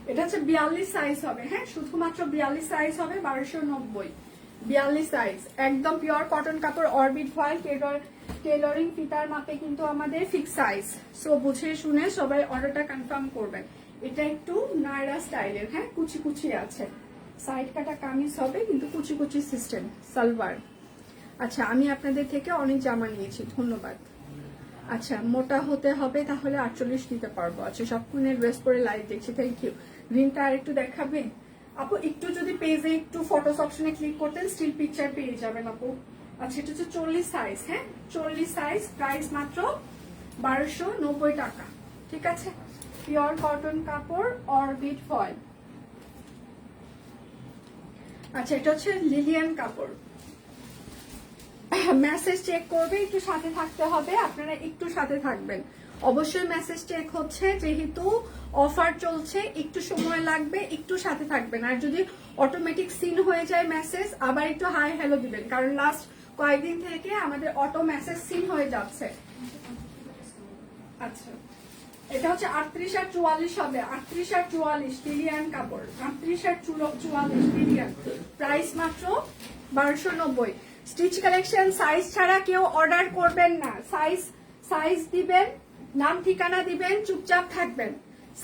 এটা হচ্ছে 42 সাইজ হবে। হ্যাঁ শুধুমাত্র 42 সাইজ হবে 1290, 42 সাইজ একদম পিওর কটন কাপড় অরবিট ফয়েল টেলরিং ফিতার মাপে কিন্তু আমাদের ফিক্স সাইজ। সো বুঝে শুনে সবাই অর্ডারটা কনফার্ম করবেন। এটা একটু নায়রা স্টাইলের, হ্যাঁ কুচি কুচি আছে, সাইড কাটা কামিজ হবে কিন্তু কুচি কুচি সিস্টেম সালোয়ার। আচ্ছা আমি আপনাদের থেকে অনেক জামা নিয়েছি, ধন্যবাদ। আচ্ছা মোটা হতে হবে তাহলে 48 দিতে পারবো। আচ্ছা সব কুইনের ড্রেস পরে লাইভ দেখছি, থ্যাংক ইউ। গ্রিনটা আর একটু দেখাবে আপু, একটু যদি পেজে একটু ফটোস অপশনে ক্লিক করতেন স্টিল পিকচার পেয়ে যাবেন আপু। আচ্ছা এটা হচ্ছে 40 সাইজ, হ্যাঁ 40 সাইজ, প্রাইস মাত্র 1290 টাকা। ঠিক আছে, পিওর কটন কাপড় অরবিট ফয়েল। আচ্ছা এটা হচ্ছে লিলিয়ান কাপড়। মেসেজ চেক করবে, একটু সাথে থাকতে হবে, আপনারা একটু সাথে থাকবেন অবশ্যই। মেসেজ চেক হচ্ছে যেহেতু অফার চলছে, একটু সময় লাগবে, একটু সাথে থাকবেন। আর যদি অটোমেটিক সিন হয়ে যায় মেসেজ, আবার একটু হাই হ্যালো দিবেন, কারণ লাস্ট কয়েকদিন থেকে আমাদের অটো মেসেজ সিন হয়ে যাচ্ছে। আচ্ছা এটা হচ্ছে 38 আর 44 হবে, 38 আর 44 লিলিয়ান কাপড়, 38 আর 44 লিলিয়ান, প্রাইস মাত্র 1290। স্টিচ কালেকশন, সাইজ ছাড়া কেউ অর্ডার করবেন না, সাইজ দিবেন, নাম ঠিকানা দিবেন, চুপচাপ থাকবেন।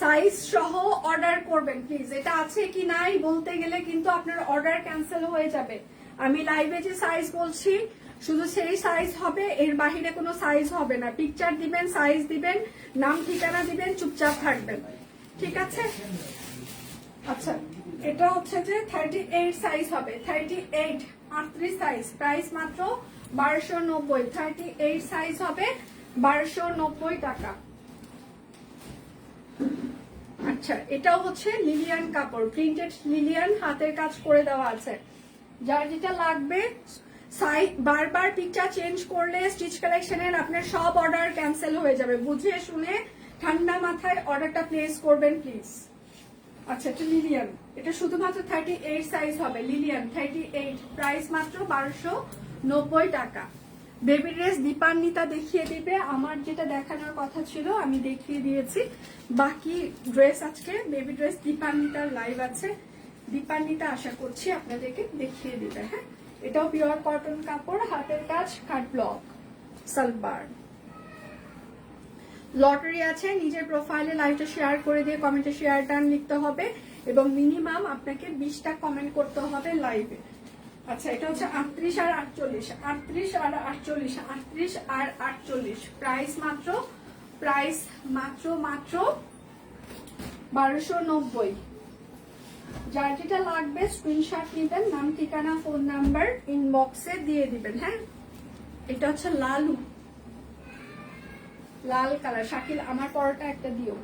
সাইজ সহ অর্ডার করবেন প্লিজ। এটা আছে কি নাই বলতে গেলে কিন্তু আপনার অর্ডার ক্যান্সেল হয়ে যাবে। আমি লাইভে যে সাইজ বলছি শুধু সেই সাইজ হবে, এর বাহিরে কোনো সাইজ হবে না। পিকচার দিবেন, সাইজ দিবেন, নাম ঠিকানা দিবেন, চুপচাপ থাকবেন, ঠিক আছে? আচ্ছা, এটা হচ্ছে যে 38 সাইজ হবে, 38 38 সাইজ, প্রাইস মাত্র 1290। 38 সাইজ হবে 1290 টাকা। আচ্ছা, এটাও হচ্ছে লিলিয়ান কাপড়, প্রিন্টেড লিলিয়ান, হাতের কাজ করে দেওয়া আছে। যার যেটা লাগবে, বারবার পিকচার চেঞ্জ করলে স্টিচ কালেকশনের আপনার সব অর্ডার ক্যান্সেল হয়ে যাবে। বুঝে শুনে ঠান্ডা মাথায় অর্ডারটা প্লেস করবেন প্লিজ। আচ্ছা, এটা লিলিয়ান, এটা শুধুমাত্র 38 সাইজ হবে, লিলিয়ান 38, প্রাইস মাত্র 1290 টাকা। বেবি ড্রেস দীপান্বিতা দেখিয়ে দিবে, আমার যেটা দেখানোর কথা ছিল আমি দেখিয়ে দিয়েছি। বাকি ড্রেস আজকে বেবি ড্রেস দীপান্বিতার লাইভ আছে, দীপান্বিতা আশা করছি আপনাদেরকে দেখিয়ে দিবে। হ্যাঁ, এটাও পিওর কটন কাপড়, হাতের কাজ, কাট ব্লক, সালবার। লটারি আছে, নিজের প্রোফাইলে লাইভটা শেয়ার করে দিয়ে কমেন্টে শেয়ার টান লিখতে হবে এবং মিনিমাম আপনাকে 20টা কমেন্ট করতে হবে লাইভে। আচ্ছা, এটা হচ্ছে 38 আর 48, 38 আর 48, 38 আর 48, প্রাইস মাত্র 1290। যার যেটা লাগবে স্ক্রিনশট নেবেন, নাম ঠিকানা ফোন নাম্বার ইনবক্সে দিয়ে দিবেন। হ্যাঁ, এটা হচ্ছে লাল কালার। শাকিল, আমার পরোটা একটা দিও।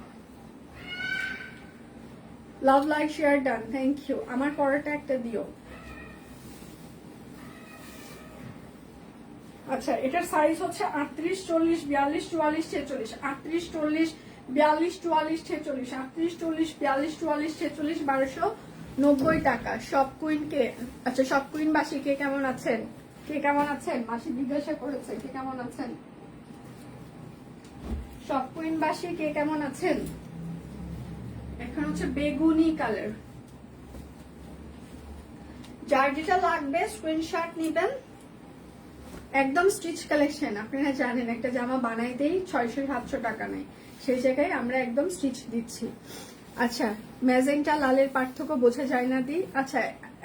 Love, like, share, done, thank you. আমার পরোটা একটা দিও। আচ্ছা, এটার সাইজ হচ্ছে 38, 40, 42, 44, 46, 38, 40, 42, 44, 46, 38, 40, 42, 44, 46, 1290 টাকা। সব কুইন কে, আচ্ছা সব কুইন বাসী কে কেমন আছেন? কে কেমন আছেন? মাসি জিজ্ঞাসা করেছে কে কেমন আছেন। সব কুইন বাসী কে কেমন আছেন? এখন হচ্ছে বেগুনি কালার। যার যেটা লাগবে স্ক্রিনশট নিবেন। একদম স্টিচ কালেকশন, আপনারা জানেন একটা জামা বানাই দেই 600-700 টাকা নেই, সেই জায়গায় আমরা একদম স্টিচ দিচ্ছি। আচ্ছা, ম্যাজেন্টা লালের পার্থক্য বোঝা যায় না দি। আচ্ছা,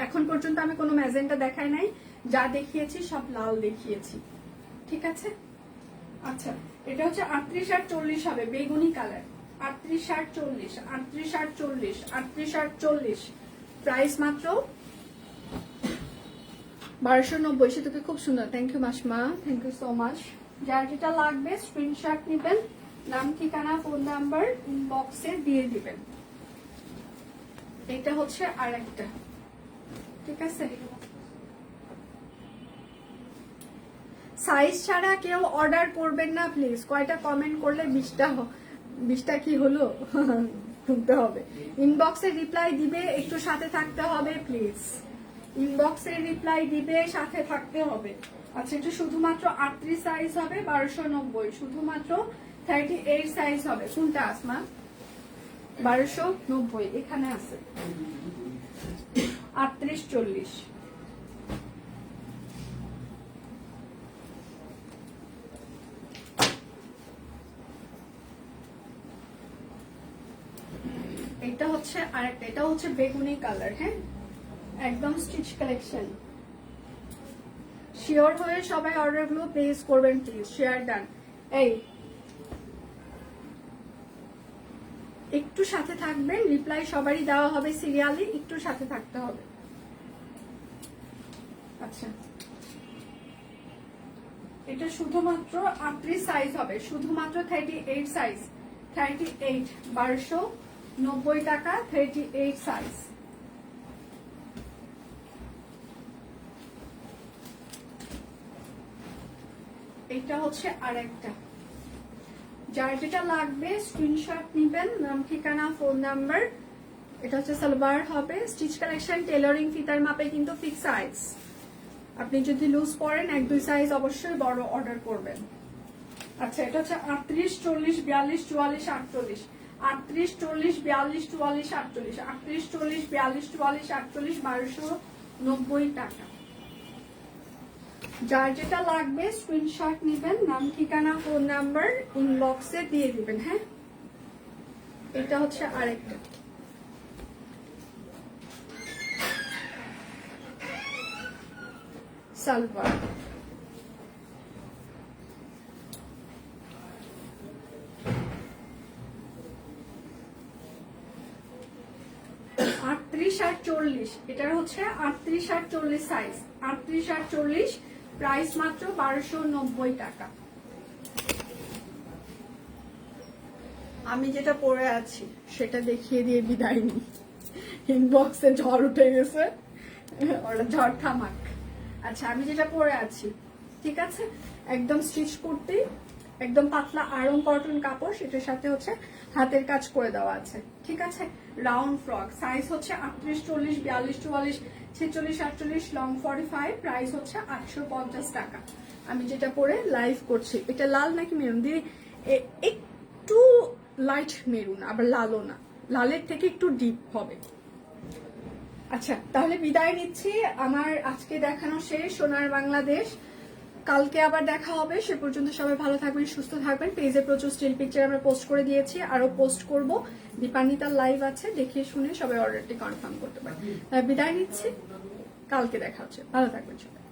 এখন পর্যন্ত আমি কোনো ম্যাজেন্টা দেখাই নাই, যা দেখিয়েছি সব লাল দেখিয়েছি, ঠিক আছে? আচ্ছা, এটা হচ্ছে 38 আর 40 হবে, বেগুনি কালার, 38 আর 40, 38 আর 40, 38 আর 40, প্রাইস মাত্র 1290। সেটাকে খুব সুন্দর, থ্যাংক ইউ মাসমা, থ্যাংক ইউ সো মাচ। যার যেটা লাগবে স্ক্রিনশট নেবেন, নাম ঠিকানা ফোন নাম্বার ইনবক্সে দিয়ে দিবেন। এটা হচ্ছে আরেকটা, ঠিক আছে? সাইজ ছাড়া কেউ অর্ডার করবেন না প্লিজ। কয়টা কমেন্ট করলে 20টা কি হলো শুনতে হবে। ইনবক্সে রিপ্লাই দিবে, একটু সাথে থাকতে হবে প্লিজ। ইনবক্সে রিপ্লাই দিবে, সাথে থাকতে হবে। আচ্ছা, এটা শুধুমাত্র 38 সাইজ হবে 1290, শুধুমাত্র 38 সাইজ হবে। কোনটা আসমা? 1290 এখানে আছে, 38, 40। এটা হচ্ছে আরেকটা, এটা হচ্ছে বেগুনি কালার। হ্যাঁ, একদম স্টিচ কালেকশন। শিওর হয়ে সবাই অর্ডারগুলো প্লেস করবেন প্লিজ, শেয়ার ডান। এই একটু সাথে থাকবেন, রিপ্লাই সবারই দেওয়া হবে সিরিয়ালি, একটু সাথে থাকতে হবে। আচ্ছা, এটা শুধুমাত্র 38 সাইজ হবে, শুধুমাত্র 38 সাইজ, 38, 1290 টাকা, 38 সাইজ। এটা হচ্ছে আরেকটা। যার যেটা লাগবে স্ক্রিনশট নিবেন, নাম ঠিকানা ফোন নাম্বার। এটা হচ্ছে সালোয়ার হবে, স্টিচ কালেকশন, টেলারিং ফিতার মাপে কিন্তু ফিক্স সাইজ। আপনি যদি লুজ পরেন 1-2 সাইজ অবশ্যই বড় অর্ডার করবেন। আচ্ছা, এটা হচ্ছে 38, 40, 42, 44, 48, 38, 40, 42, 44, 48, 38, 40, 42, 44, 48, 1290 টাকা। যার যেটা লাগবে স্ক্রিনশট নেবেন, নাম ঠিকানা ফোন নাম্বার ইনবক্সে দিয়ে দিবেন। হ্যাঁ, এটা হচ্ছে আরেকটা। সালভার, আটত্রিশ আর 40, এটার হচ্ছে 38 আর 40 সাইজ, 38 আর 40, প্রাইস মাত্র 1290 টাকা। আমি যেটা পরে আছি সেটা দেখিয়ে দিয়ে বিদায় নিই, ইনবক্সে ঝড় উঠে গেছে, ওরা ঝড় থামাক। আচ্ছা, আমি যেটা পরে আছি, ঠিক আছে, একদম স্টিচ করতে, একদম পাতলা আয়রন কটন কাপড়, সেটার সাথে হচ্ছে হাতের কাজ করে দেওয়া আছে, ঠিক আছে। রাউন্ড ফ্রক, সাইজ হচ্ছে 38, 40, 42, 44, 46, 48, লং 45, প্রাইস হচ্ছে 850 টাকা। আমি যেটা পরে লাইভ করছি, এটা লাল নাকি মেরুন দিদি? একটু লাইট মেরুন, আবার লালও না, লালের থেকে একটু ডিপ হবে। আচ্ছা, তাহলে বিদায় নিচ্ছি। আমার আজকে দেখানো শেষ সোনার বাংলাদেশ, কালকে আবার দেখা হবে। সে পর্যন্ত সবাই ভালো থাকবেন, সুস্থ থাকবেন। পেজে প্রচুর স্টিল পিকচার আমরা পোস্ট করে দিয়েছি, আরো পোস্ট করব। দীপান্বিতার লাইভ আছে, দেখে শুনে সবাই অর্ডারটি কনফার্ম করতে পারেন। বিদায় নিচ্ছি, কালকে দেখা হচ্ছে, ভালো থাকবেন সবাই।